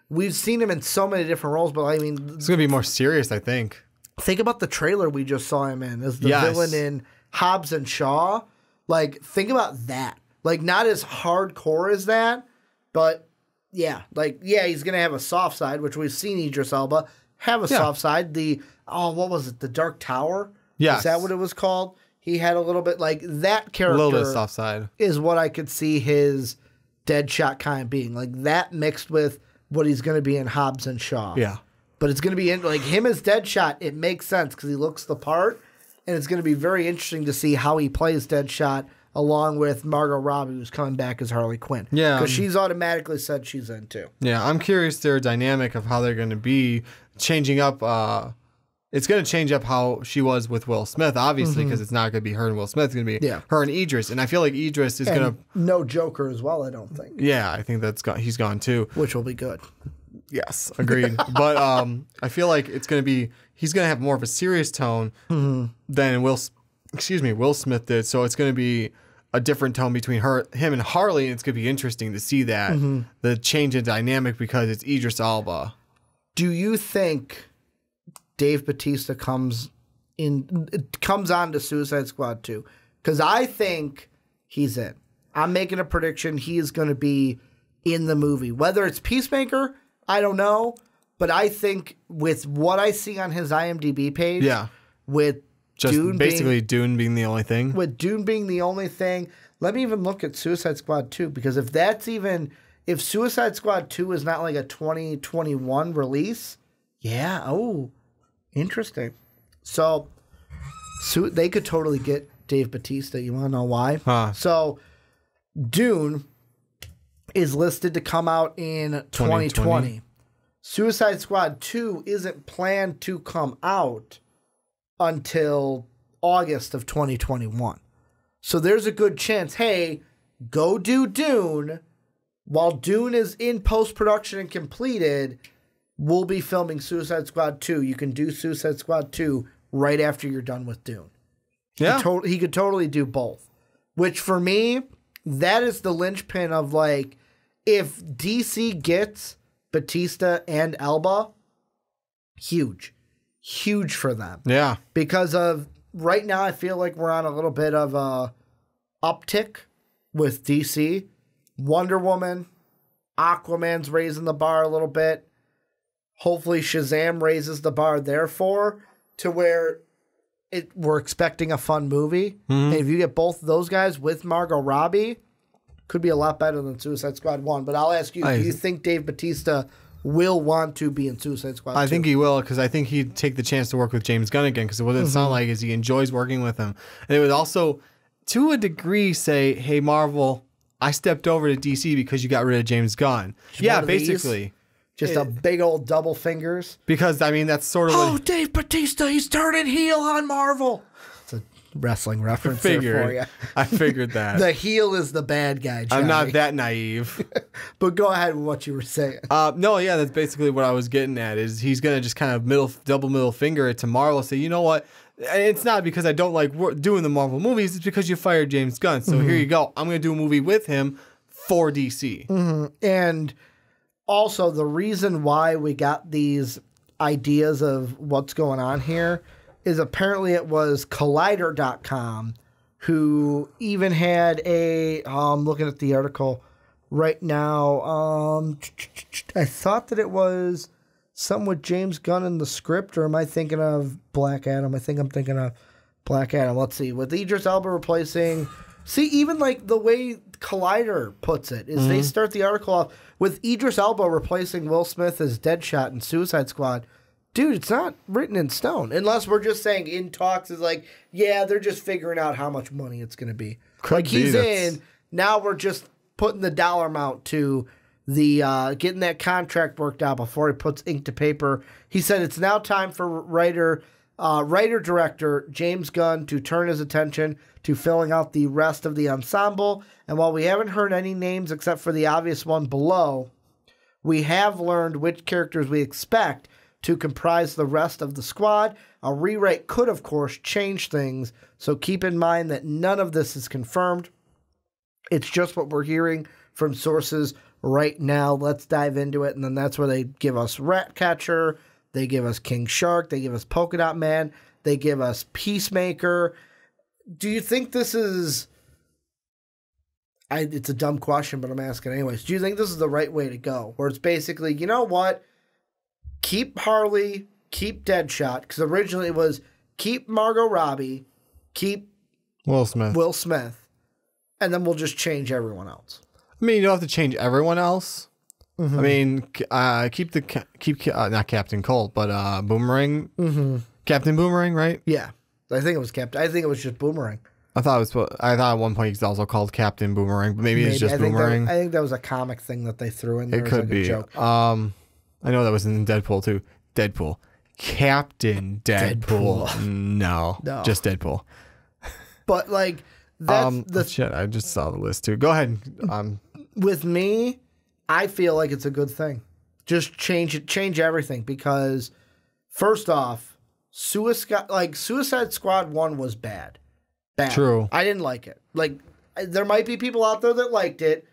we've seen him in so many different roles, but I mean... It's going to be more serious, I think. Think about the trailer we just saw him in as the villain in Hobbs and Shaw. Like, think about that. Like, not as hardcore as that, but yeah. Like, yeah, he's going to have a soft side, which we've seen Idris Elba have a soft side. What was it? The Dark Tower? Yes. Is that what it was called? He had a little bit, like, that character. A little bit soft side. Is what I could see his Deadshot kind of being. Like, that mixed with what he's going to be in Hobbs and Shaw. Yeah. But it's going to be, like, him as Deadshot, it makes sense because he looks the part. And it's going to be very interesting to see how he plays Deadshot along with Margot Robbie, who's coming back as Harley Quinn. Yeah. Because she's automatically said she's in too. Yeah, I'm curious their dynamic of how they're going to be changing up. It's going to change up how she was with Will Smith, obviously, because it's not going to be her and Will Smith. It's going to be her and Idris. And I feel like Idris is going to... No Joker as well, I don't think. Yeah, I think he's gone too. Which will be good. Yes, agreed. But I feel like it's going to be... He's going to have more of a serious tone than Will Smith did. So it's going to be a different tone between him and Harley, and it's going to be interesting to see that the change in dynamic because it's Idris Elba. Do you think Dave Bautista comes on to Suicide Squad 2? Because I think he's in. I'm making a prediction he is going to be in the movie. Whether it's Peacemaker, I don't know. But I think with what I see on his IMDb page, with just Dune Dune being the only thing. With Dune being the only thing, let me even look at Suicide Squad 2, because if Suicide Squad 2 is not like a 2021 release, interesting. So they could totally get Dave Bautista. You want to know why? So Dune is listed to come out in 2020. Suicide Squad 2 isn't planned to come out until August of 2021. So there's a good chance, hey, go do Dune. While Dune is in post-production and completed, we'll be filming Suicide Squad 2. You can do Suicide Squad 2 right after you're done with Dune. Yeah. He could totally do both. Which, for me, that is the linchpin of, like, if DC gets Bautista and Elba, huge. Huge for them. Yeah. Because of, right now, I feel like we're on a little bit of a uptick with DC. Wonder Woman, Aquaman's raising the bar a little bit. Hopefully Shazam raises the bar therefore to where we're expecting a fun movie. Mm-hmm. And if you get both of those guys with Margot Robbie, could be a lot better than Suicide Squad 1. But I'll ask you, do you think Dave Bautista will want to be in Suicide Squad 2? I think he will, because I think he'd take the chance to work with James Gunn again, because what it sounds like is he enjoys working with him. And it would also, to a degree, say, hey, Marvel, I stepped over to DC because you got rid of James Gunn. Yeah, basically. Just a big old double fingers. Because, I mean, that's sort of what... Dave Bautista, he's turning heel on Marvel. It's a wrestling reference there for you. I figured that. The heel is the bad guy, Johnny. I'm not that naive. But go ahead with what you were saying. No, yeah, that's basically what I was getting at, is he's going to just kind of double middle finger it to Marvel and say, you know what? It's not because I don't like doing the Marvel movies. It's because you fired James Gunn. So here you go. I'm going to do a movie with him for DC. And also, the reason why we got these ideas of what's going on here is apparently it was Collider.com who even had a... I'm looking at the article right now. I thought that it was... something with James Gunn in the script, or am I thinking of Black Adam? I think I'm thinking of Black Adam. Let's see. With Idris Elba replacing... See, even like the way Collider puts it is they start the article off with Idris Elba replacing Will Smith as Deadshot in Suicide Squad. Dude, it's not written in stone. Unless we're just saying in talks is like, yeah, they're just figuring out how much money it's going to be. Like he's in, now we're just putting the dollar amount to... the getting that contract worked out before he puts ink to paper. He said it's now time for writer-director James Gunn to turn his attention to filling out the rest of the ensemble. And while we haven't heard any names except for the obvious one below, we have learned which characters we expect to comprise the rest of the squad. A rewrite could, of course, change things, so keep in mind that none of this is confirmed. It's just what we're hearing from sources right now. Let's dive into it. And then that's where they give us Ratcatcher. They give us King Shark. They give us Polka Dot Man. They give us Peacemaker. Do you think this is... it's a dumb question, but I'm asking anyways. Do you think this is the right way to go? Where it's basically, you know what? Keep Harley, keep Deadshot. Because originally it was keep Margot Robbie, keep Will Smith. And then we'll just change everyone else. I mean, you don't have to change everyone else. I mean, keep not Captain Colt, but Boomerang. Captain Boomerang, right? Yeah, I think it was Captain. I think it was just Boomerang. I thought at one point he's also called Captain Boomerang, but maybe it's just Boomerang. I think that was a comic thing that they threw in there. It could be. A joke. I know that was in Deadpool too. Deadpool, Captain Deadpool. No, just Deadpool. But like that's shit. I just saw the list too. Go ahead. With me, I feel like it's a good thing. Just change everything, because first off, Suicide Squad 1 was bad. True. I didn't like it. Like, there might be people out there that liked it,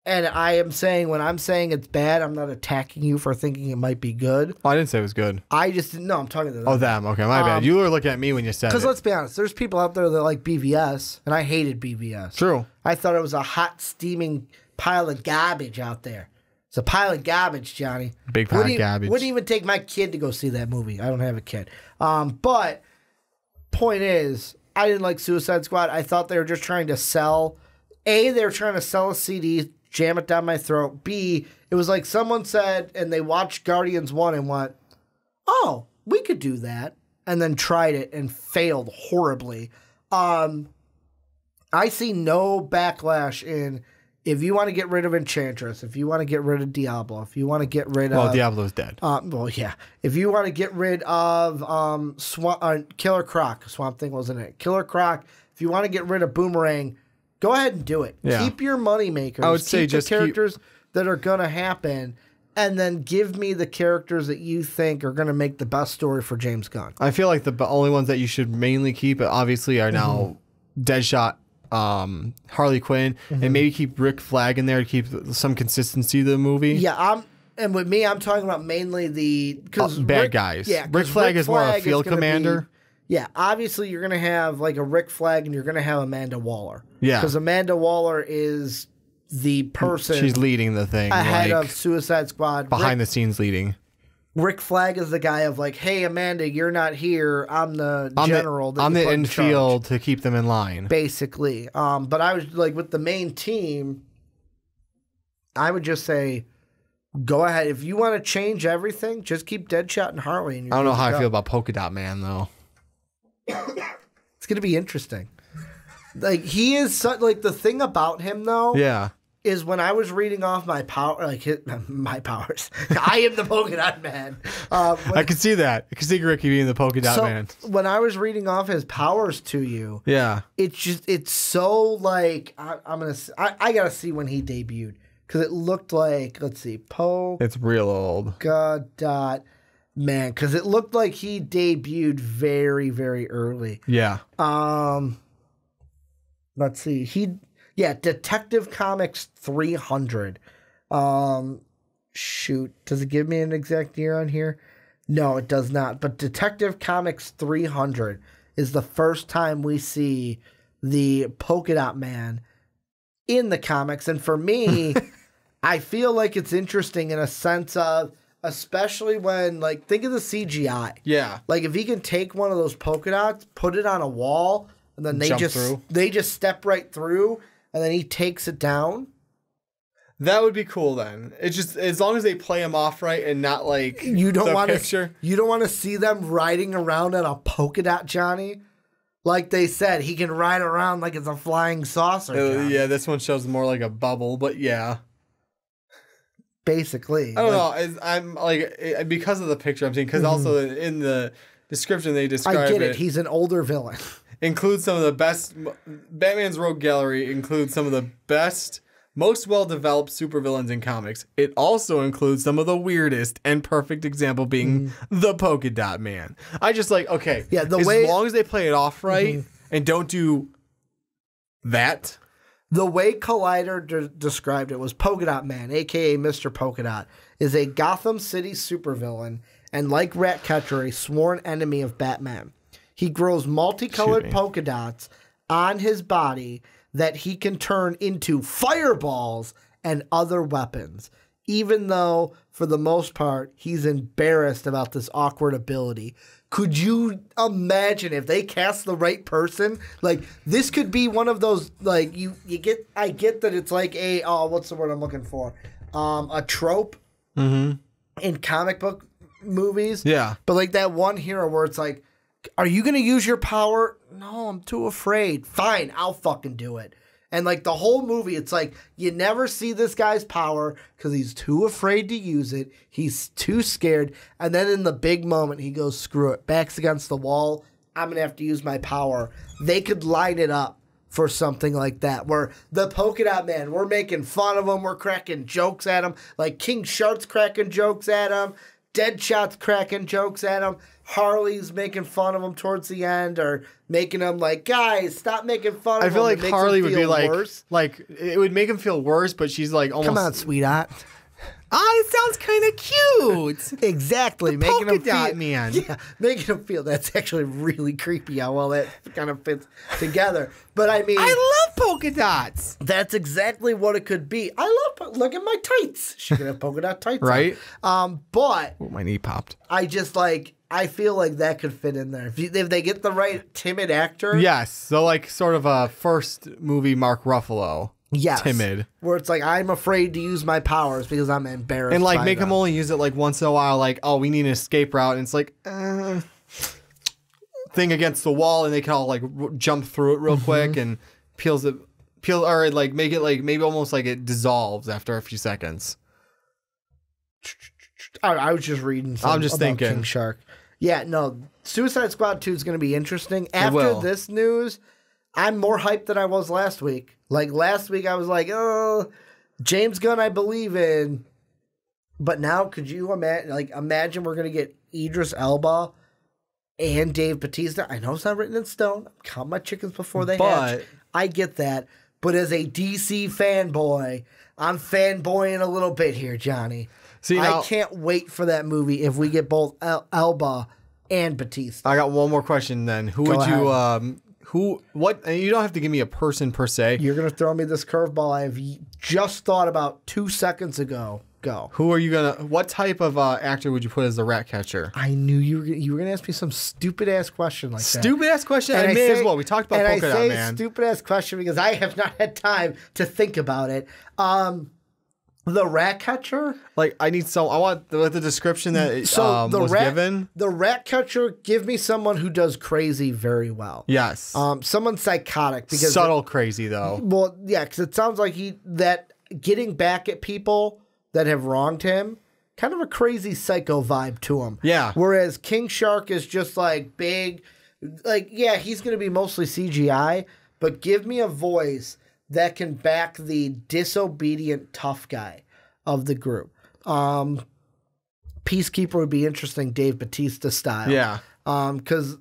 and I am saying, when I'm saying it's bad, I'm not attacking you for thinking it might be good. Oh, I didn't say it was good. I just didn't know. I'm talking to them. Oh, them. Okay, my bad. You were looking at me when you said it. Because let's be honest, there's people out there that like BVS, and I hated BVS. True. I thought it was a hot, steaming pile of garbage out there. It's a pile of garbage, Johnny. Big pile of garbage. Wouldn't even take my kid to go see that movie. I don't have a kid. But point is, I didn't like Suicide Squad. I thought they were just trying to sell. A, they were trying to sell a CD, jam it down my throat. B, it was like someone said, and they watched Guardians 1 and went, oh, we could do that. And then tried it and failed horribly. I see no backlash in... If you want to get rid of Enchantress, if you want to get rid of Diablo, if you want to get rid of... Well, Diablo's dead. Well, yeah. If you want to get rid of Killer Croc, Swamp Thing wasn't it. Killer Croc, if you want to get rid of Boomerang, go ahead and do it. Yeah. Keep your money makers. I would say keep just the characters that are going to happen, and then give me the characters that you think are going to make the best story for James Gunn. I feel like the only ones that you should mainly keep, obviously, are now Deadshot, Harley Quinn, and maybe keep Rick Flag in there to keep some consistency to the movie. Yeah, and with me, I'm talking about mainly the bad guys. Yeah, Rick Flag is more a field commander. Obviously, you're going to have like a Rick Flag, and you're going to have Amanda Waller. Yeah, because Amanda Waller is the person. She's leading the thing ahead like, of Suicide Squad. Behind the scenes leading. Rick Flag is the guy of like, hey, Amanda, you're not here. I'm the general. I'm the infield to keep them in line. Basically. But I was like, with the main team, I would just say, go ahead. If you want to change everything, just keep Deadshot and Harley. And I don't know how I feel about Polka Dot Man, though. It's going to be interesting. Like, he is such, like, the thing about him, though. Yeah. Is when I was reading off my power, like my powers. I am the Polka Dot Man. I can see that. I can see Ricky being the Polka Dot Man. When I was reading off his powers to you, yeah, it's so like I gotta see when he debuted because it looked like it's real old. Dot Man, because it looked like he debuted very, very early. Yeah. Let's see. Detective Comics 300. Shoot. Does it give me an exact year on here? No, it does not. But Detective Comics 300 is the first time we see the Polka Dot Man in the comics. And for me, I feel like it's interesting in a sense of, especially when, like, think of the CGI. Yeah. Like, if he can take one of those polka dots, put it on a wall, and then they just step right through, and then he takes it down. That would be cool. Then it's just as long as they play him off right and not like you don't want to see them riding around on a polka dot Johnny. Like they said, he can ride around like it's a flying saucer. Yeah, this one shows more like a bubble, but yeah. Basically, I don't know. I'm like because of the picture I'm seeing, because also in the description they describe I get it. He's an older villain. Includes some of the best. Batman's Rogue Gallery includes some of the best, most well-developed supervillains in comics. It also includes some of the weirdest, and perfect example being the Polka Dot Man. I just like, okay, yeah, as long as they play it off right and don't do that. The way Collider described it was Polka Dot Man, a.k.a. Mr. Polka Dot, is a Gotham City supervillain and, like Ratcatcher, a sworn enemy of Batman. He grows multicolored polka dots on his body that he can turn into fireballs and other weapons, even though, for the most part, he's embarrassed about this awkward ability. Could you imagine if they cast the right person? Like, this could be one of those, like, I get that it's like what's the word I'm looking for? A trope in comic book movies. Yeah. But, like, that one hero where it's like, are you going to use your power? No, I'm too afraid. Fine, I'll fucking do it. And, like, the whole movie, it's like, you never see this guy's power because he's too afraid to use it. He's too scared. And then in the big moment, he goes, screw it. Back's against the wall. I'm going to have to use my power. They could line it up for something like that, where the Polka Dot Man, we're making fun of him. We're cracking jokes at him. Like, King Shark's cracking jokes at him. Deadshot's cracking jokes at him. Harley's making fun of him towards the end, or making him like, guys, stop making fun of him. I feel like Harley would be worse. like it would make him feel worse, but she's like almost. Come on, sweetheart. It sounds kind of cute. Exactly, making him feel, man. Yeah, making him feel. That's actually really creepy how well that kind of fits together. But I mean, I love polka dots. That's exactly what it could be. I love. Look at my tights. She could have polka dot tights, right? But my knee popped. I just like. I feel like that could fit in there if they get the right timid actor. Yes, so like sort of a first movie Mark Ruffalo. Yes, timid. Where it's like, I'm afraid to use my powers because I'm embarrassed. And like make him only use it like once in a while. Like, oh, we need an escape route, and it's like thing against the wall, and they can all like jump through it real quick and or like make it like maybe almost like it dissolves after a few seconds. I was just reading. I'm just thinking King Shark. Yeah, no. Suicide Squad 2 is going to be interesting. After this news, I'm more hyped than I was last week. Like last week I was like, oh, James Gunn I believe in. But now could you imagine we're going to get Idris Elba and Dave Bautista. I know it's not written in stone. Count my chickens before they hatch. I get that. But as a DC fanboy, I'm fanboying a little bit here, Johnny. See, I can't wait for that movie if we get both Elba and Bautista. I got one more question then. Who would you what you don't have to give me a person per se. You're going to throw me this curveball I've just thought about 2 seconds ago. Go. Who are you what type of actor would you put as the rat catcher? I knew you were gonna ask me some stupid ass question like that. Stupid ass question? I may as well. We talked about Polka Dot Man. I say stupid ass question because I have not had time to think about it. The rat catcher? Like I want the description that was given. The rat catcher, give me someone who does crazy very well. Yes. Someone psychotic because subtle crazy though. Well, yeah, because it sounds like getting back at people that have wronged him, kind of a crazy psycho vibe to him. Yeah. Whereas King Shark is just like big, like, yeah, he's going to be mostly CGI, but give me a voice that can back the disobedient tough guy of the group. Peacekeeper would be interesting, Dave Bautista style. Yeah. Because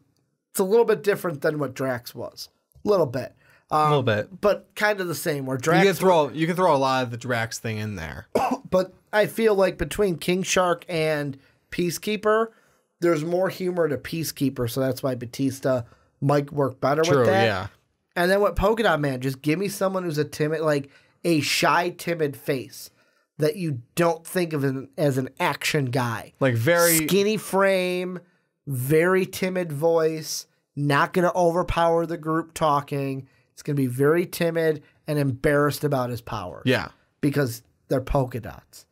it's a little bit different than what Drax was. A little bit. But kind of the same. Where Drax you can throw a lot of the Drax thing in there. But I feel like between King Shark and Peacekeeper, there's more humor to Peacekeeper, so that's why Bautista might work better with that. Yeah. And then with Polka Dot Man, just give me someone who's a shy, timid face that you don't think of as an action guy. Like very skinny frame, very timid voice, not going to overpower the group talking. It's going to be very timid and embarrassed about his powers. Yeah. Because they're polka dots.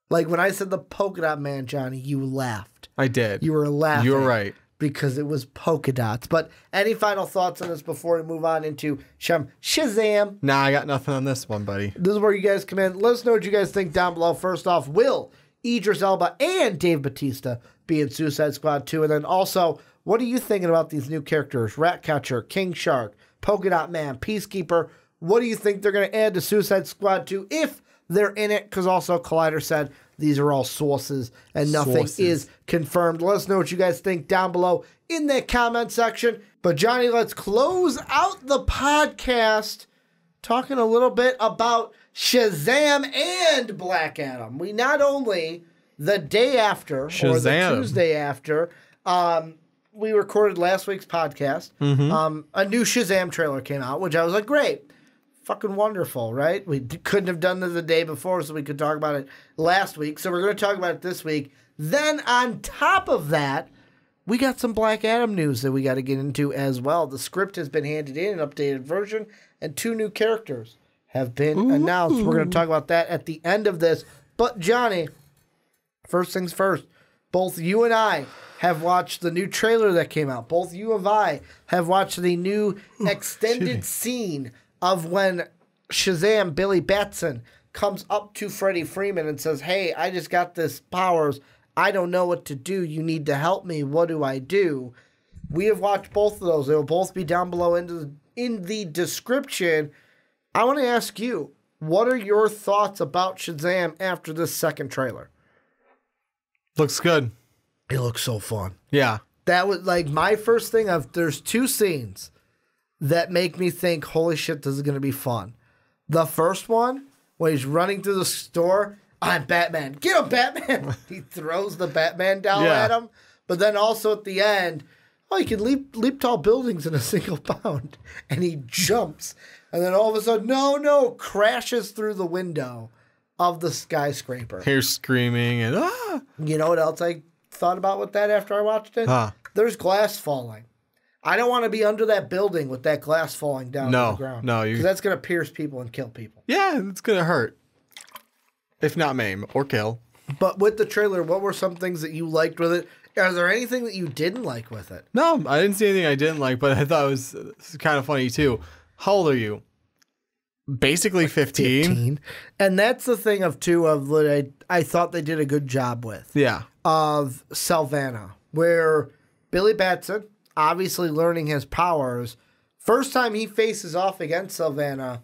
Like when I said the Polka Dot Man, Johnny, you laughed. I did. You were laughing. You were right. Because it was polka dots. But any final thoughts on this before we move on into Shazam? Nah, I got nothing on this one, buddy. This is where you guys come in. Let us know what you guys think down below. First off, will Idris Elba and Dave Bautista be in Suicide Squad 2? And then also, what are you thinking about these new characters? Ratcatcher, King Shark, Polka Dot Man, Peacekeeper. What do you think they're going to add to Suicide Squad 2 if they're in it? Because also Collider said these are all sources and nothing is confirmed. Let us know what you guys think down below in the comment section. But Johnny, let's close out the podcast talking a little bit about Shazam and Black Adam. We not only the day after Shazam. Or the Tuesday after, we recorded last week's podcast. A new Shazam trailer came out, which I was like, great. Fucking wonderful, right? We couldn't have done it the day before, so we could talk about it last week. So we're going to talk about it this week. Then on top of that, we got some Black Adam news that we got to get into as well. The script has been handed in, an updated version, and 2 new characters have been announced. We're going to talk about that at the end of this. But Johnny, first things first, both you and I have watched the new trailer that came out. Both you and I have watched the new extended scene of when Shazam, Billy Batson, comes up to Freddie Freeman and says, hey, I just got this powers. I don't know what to do. You need to help me. What do I do? We have watched both of those. They will both be down below in the description. I want to ask you, what are your thoughts about Shazam after this second trailer? Looks good. It looks so fun. Yeah. That was like my first thing there's 2 scenes that make me think, holy shit, this is going to be fun. The first one, when he's running through the store, I'm Batman. Get him, Batman. He throws the Batman doll at him. But then also at the end, you can leap tall buildings in a single bound. And he jumps. And then all of a sudden, no, crashes through the window of the skyscraper. Here's screaming and You know what else I thought about with that after I watched it? There's glass falling. I don't want to be under that building with that glass falling down to the ground. No, because that's going to pierce people and kill people. Yeah, it's going to hurt. If not maim or kill. But with the trailer, what were some things that you liked with it? Is there anything that you didn't like with it? No, I didn't see anything I didn't like, but I thought it was kind of funny too. How old are you? Basically 15. And that's the thing that I thought they did a good job with. Yeah. Of Sylvana, where Billy Batson, obviously learning his powers, First time he faces off against Sylvana,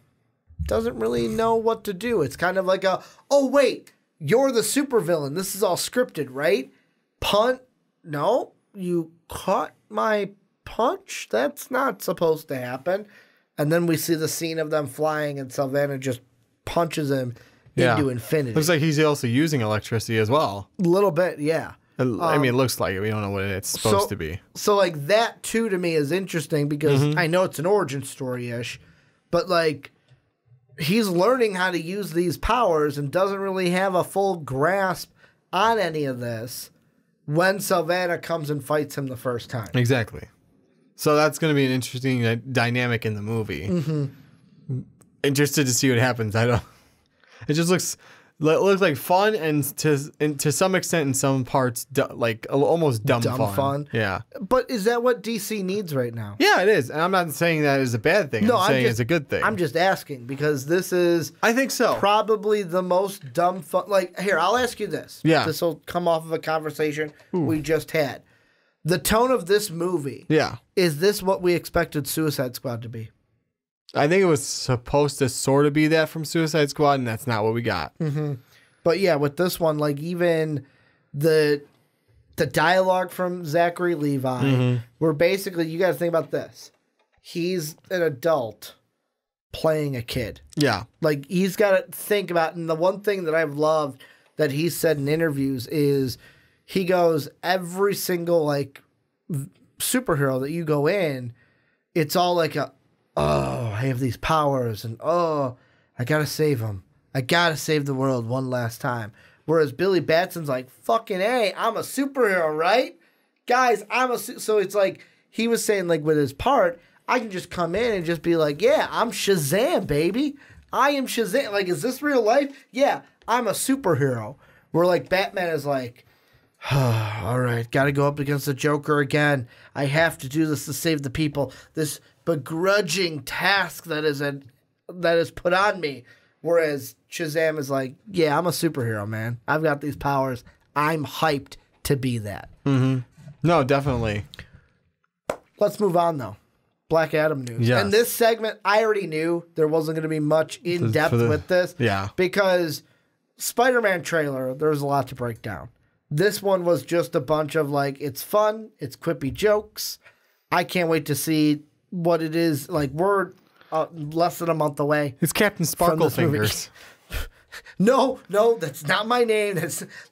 doesn't really know what to do. It's kind of like oh wait, you're the supervillain. This is all scripted, right? Punt? No, you caught my punch? That's not supposed to happen. And then we see the scene of them flying and Sylvana just punches him into infinity. Looks like he's also using electricity as well. A little bit, yeah. I mean, it looks like it. We don't know what it's supposed to be. So, like, that, too, to me is interesting because I know it's an origin story-ish, but, like, he's learning how to use these powers and doesn't really have a full grasp on any of this when Sylvana comes and fights him the first time. Exactly. So that's going to be an interesting dynamic in the movie. Interested to see what happens. It just looks like fun and to some extent in some parts like almost dumb fun. Yeah. But is that what DC needs right now? Yeah, it is. And I'm not saying that is a bad thing. I'm saying it's a good thing. I'm just asking because this is I think so. Probably the most dumb fun. Like, here, I'll ask you this. Yeah. This will come off of a conversation we just had. The tone of this movie. Yeah. Is this what we expected Suicide Squad to be? I think it was supposed to sort of be that from Suicide Squad, and that's not what we got. But yeah, with this one, like even the dialogue from Zachary Levi, where basically you got to think about this. He's an adult playing a kid. Yeah. Like he's got to think about, and the one thing that I've loved that he said in interviews is he goes, every single like superhero that you go in, it's all like I have these powers and I got to save them. I got to save the world one last time. Whereas Billy Batson's like, fucking A, I'm a superhero, right? Guys, so it's like, he was saying like with his part, I can just come in and just be like, yeah, I'm Shazam, baby. I am Shazam. Like, is this real life? Yeah, I'm a superhero. Where like Batman is like, all right, got to go up against the Joker again. I have to do this to save the people. This begrudging task that is put on me. Whereas Shazam is like, yeah, I'm a superhero, man. I've got these powers. I'm hyped to be that. No, definitely. Let's move on, though. Black Adam news. Yes. And this segment, I already knew there wasn't going to be much in depth with this. Yeah. Because Spider-Man trailer, there's a lot to break down. This one was just a bunch of like, it's fun, it's quippy jokes. I can't wait to see what it is. Like, we're less than a month away. It's Captain Sparkle Fingers. No, that's not my name.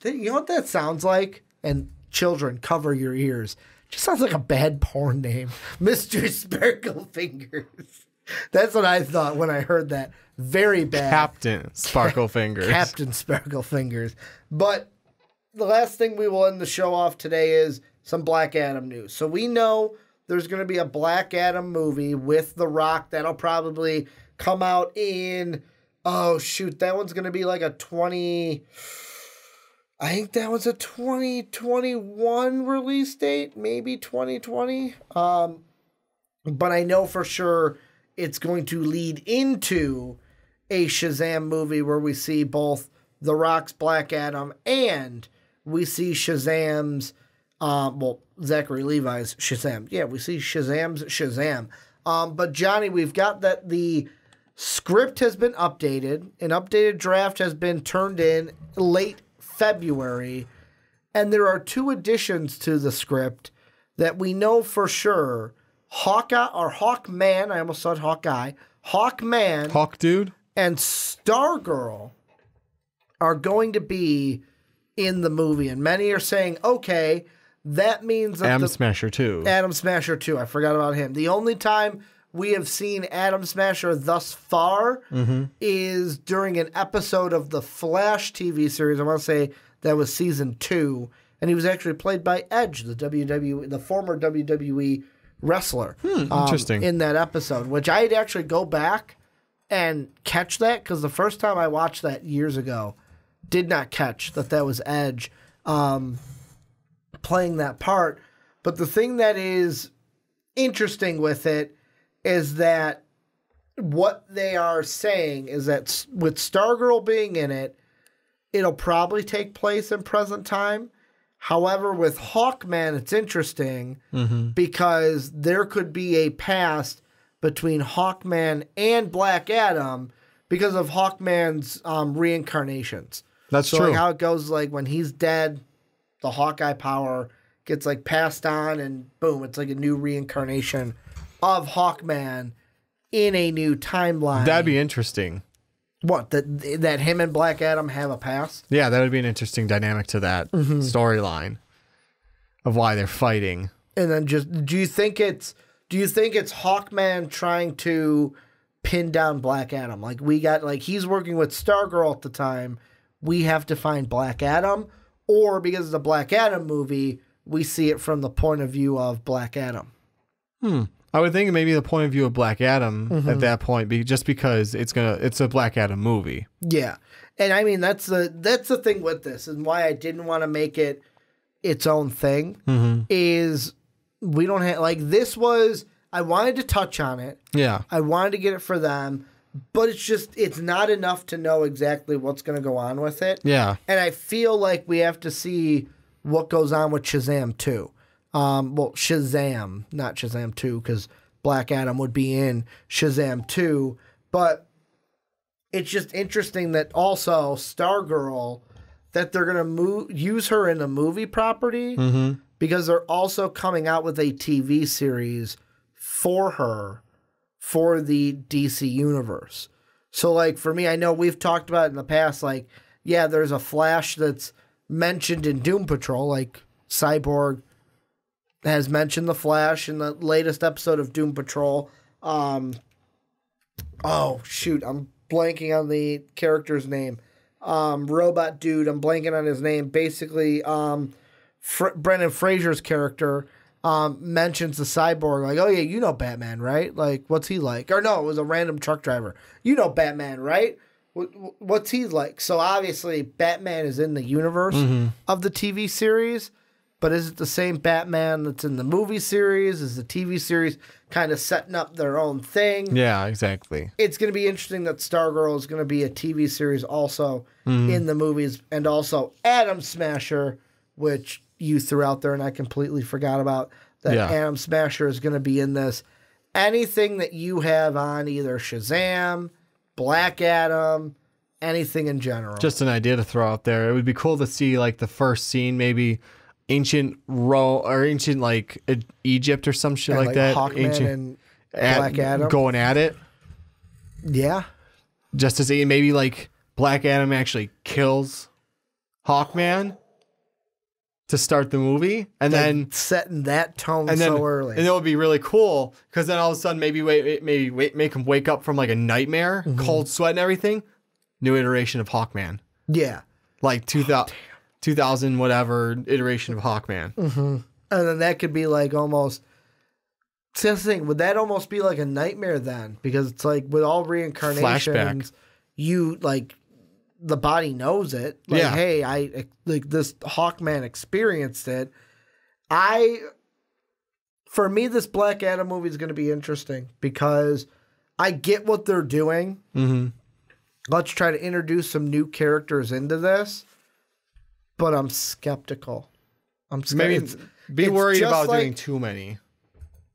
You know what that sounds like? And children, cover your ears. Just sounds like a bad porn name. Mr. Sparkle Fingers. That's what I thought when I heard that. Very bad. Captain Sparkle Fingers. Captain Sparkle Fingers. But the last thing we will end the show off today is some Black Adam news. So we know there's going to be a Black Adam movie with The Rock that'll probably come out in, that one's going to be like I think that was a 2021 release date, maybe 2020. But I know for sure it's going to lead into a Shazam movie where we see both The Rock's Black Adam and we see Shazam's, Zachary Levi's Shazam. Yeah, we see Shazam's Shazam. But Johnny, we've got that the script has been updated. An updated draft has been turned in late February. And there are two additions to the script that we know for sure. Hawkman, I almost said Hawkeye. Hawkman. Hawk Dude. And Stargirl are going to be in the movie. And many are saying, okay, that means that Atom Smasher 2. Atom Smasher 2. I forgot about him. The only time we have seen Atom Smasher thus far is during an episode of the Flash TV series. I want to say that was season 2. And he was actually played by Edge, the former WWE wrestler. Interesting. In that episode, which I'd actually go back and catch that because the first time I watched that years ago, did not catch that was Edge playing that part. But the thing that is interesting with it is that what they are saying is that with Stargirl being in it, it'll probably take place in present time. However, with Hawkman, it's interesting because there could be a past between Hawkman and Black Adam because of Hawkman's reincarnations. That's so true. Like how it goes, like when he's dead, the Hawkeye power gets like passed on, and boom, it's like a new reincarnation of Hawkman in a new timeline. That'd be interesting. What, that him and Black Adam have a past? Yeah, that would be an interesting dynamic to that storyline of why they're fighting. And then do you think it's Hawkman trying to pin down Black Adam? Like he's working with Stargirl at the time. We have to find Black Adam, or because it's a Black Adam movie, we see it from the point of view of Black Adam. I would think maybe the point of view of Black Adam at that point, just because it's a Black Adam movie. Yeah, and I mean that's the thing with this, and why I didn't want to make it its own thing is we don't have like this was. I wanted to touch on it. Yeah, I wanted to get it for them, but it's not enough to know exactly what's going to go on with it. Yeah, and I feel like we have to see what goes on with Shazam 2. Well, Shazam, not Shazam 2, because Black Adam would be in Shazam 2. But it's just interesting that also Stargirl, that they're going to use her in a movie property because they're also coming out with a TV series for her for the DC universe. So, like, for me, I know we've talked about it in the past, like, yeah, there's a Flash that's mentioned in Doom Patrol, like Cyborg has mentioned the Flash in the latest episode of Doom Patrol. Oh, shoot. I'm blanking on the character's name. Robot dude. I'm blanking on his name. Basically, Brendan Fraser's character mentions the Cyborg. Like, oh, yeah, you know Batman, right? Like, what's he like? Or no, it was a random truck driver. You know Batman, right? What's he like? So, obviously, Batman is in the universe of the TV series. But is it the same Batman that's in the movie series? Is the TV series kind of setting up their own thing? Yeah, exactly. It's going to be interesting that Stargirl is going to be a TV series also in the movies. And also Atom Smasher, which you threw out there and I completely forgot about. That Atom Smasher is going to be in this. Anything that you have on either Shazam, Black Adam, anything in general. Just an idea to throw out there. It would be cool to see like the first scene, maybe ancient like Egypt or some shit like that. Hawkman ancient and Black Adam going at it. Yeah, just to see maybe like Black Adam actually kills Hawkman to start the movie, and like then setting that tone so early, and it would be really cool because then all of a sudden maybe make him wake up from like a nightmare, cold sweat and everything. New iteration of Hawkman. Yeah, like 2000 whatever iteration of Hawkman. And then that could be like almost. See, that's the thing. Would that almost be like a nightmare then? Because it's like with all reincarnations, flashback. You like the body knows it. Like, hey, I like this Hawkman experienced it. For me, this Black Adam movie is going to be interesting because I get what they're doing. Let's try to introduce some new characters into this. But I'm skeptical. Maybe be worried about doing too many.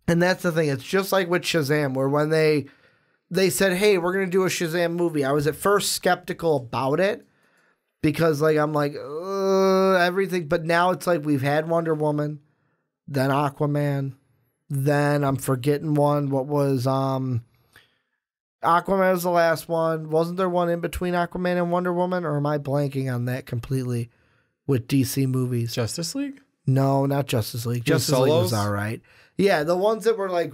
And that's the thing. It's just like with Shazam, where when they said, hey, we're going to do a Shazam movie, I was at first skeptical about it because like I'm like, everything. But now it's like we've had Wonder Woman, then Aquaman, then I'm forgetting one. What was Aquaman was the last one. Wasn't there one in between Aquaman and Wonder Woman? Or am I blanking on that completely with DC movies? Justice League? No, not Justice League. Justice League was all right. Yeah, the ones that were like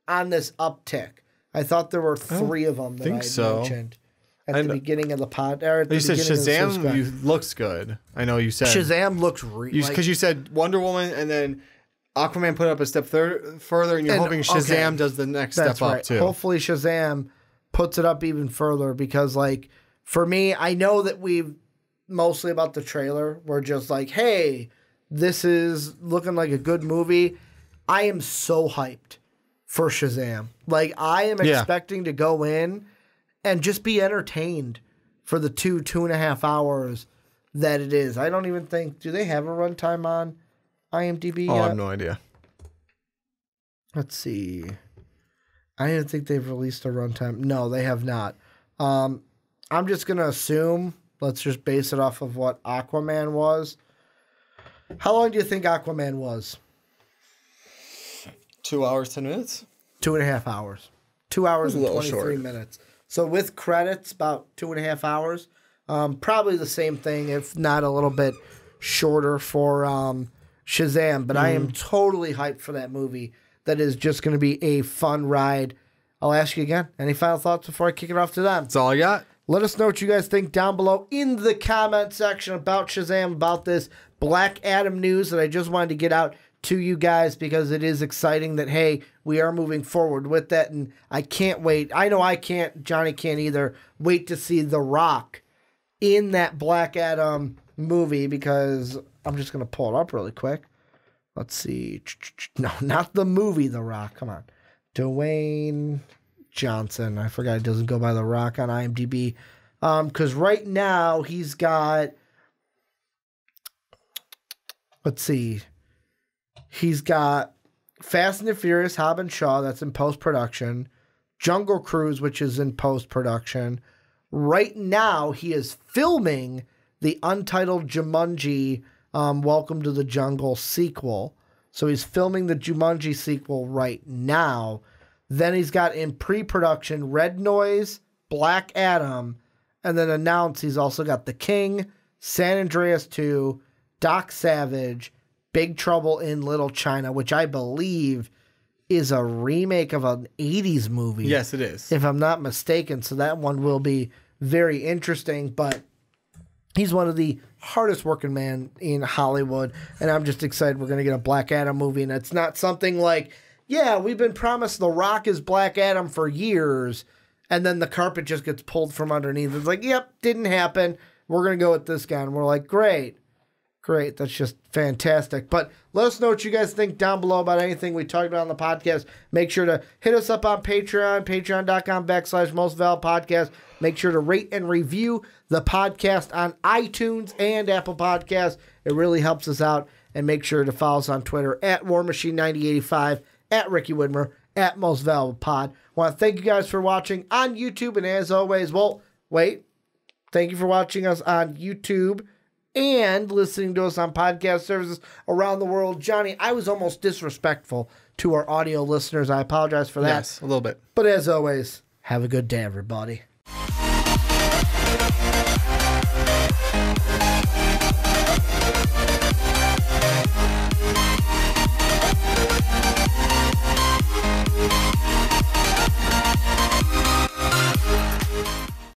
on this uptick. I thought there were 3 of them that I mentioned at the beginning of the pod. You said Shazam looks good. I know you said Shazam looks because you said Wonder Woman and then Aquaman put up a step further, and you're hoping Shazam does the next step up too. Hopefully Shazam puts it up even further because, like, for me, I know that we've mostly about the trailer. We're just like, hey, this is looking like a good movie. I am so hyped for Shazam. Like, I am expecting to go in and just be entertained for the 2.5 hours that it is. I don't even think, do they have a runtime on IMDb yet? I have no idea. Let's see. I didn't think they've released a runtime. No, they have not. I'm just going to assume, let's just base it off of what Aquaman was. How long do you think Aquaman was? 2 hours, 10 minutes? 2.5 hours. 2 hours and 23 short. minutes. So with credits, about 2.5 hours. Probably the same thing, if not a little bit shorter for Shazam. But I am totally hyped for that movie. That is just going to be a fun ride. I'll ask you again. Any final thoughts before I kick it off to them? That's all I got. Let us know what you guys think down below in the comment section about Shazam, about this Black Adam news that I just wanted to get out to you guys because it is exciting that, hey, we are moving forward with that. And I can't wait. I know I can't. Johnny can't either. Wait to see The Rock in that Black Adam movie because I'm just going to pull it up really quick. Let's see. No, not the movie The Rock. Come on. Dwayne Johnson. I forgot it doesn't go by The Rock on IMDb. Because right now he's got, let's see. He's got Fast and the Furious, Hobbs and Shaw. That's in post-production. Jungle Cruise, which is in post-production. Right now he is filming the untitled Jumanji Welcome to the Jungle sequel. So he's filming the Jumanji sequel right now. Then he's got in pre-production Red Noise, Black Adam, and then announced he's also got The King, San Andreas 2, Doc Savage, Big Trouble in Little China, which I believe is a remake of an 80s movie. Yes, it is. If I'm not mistaken. So that one will be very interesting, but he's one of the hardest working man in Hollywood, and I'm just excited we're going to get a Black Adam movie, and it's not something like, yeah, we've been promised The Rock is Black Adam for years, and then the carpet just gets pulled from underneath. It's like, yep, didn't happen. We're going to go with this guy, and we're like, great. That's just fantastic. But let us know what you guys think down below about anything we talked about on the podcast. Make sure to hit us up on Patreon, patreon.com/mostvaledpodcast. Make sure to rate and review the podcast on iTunes and Apple Podcasts. It really helps us out. And make sure to follow us on Twitter at WarMachine9085, at Ricky Widmer, at MostValuablePod. I want to thank you guys for watching on YouTube. And as always, thank you for watching us on YouTube and listening to us on podcast services around the world. Johnny, I was almost disrespectful to our audio listeners. I apologize for that. Yes, a little bit. But as always, have a good day, everybody.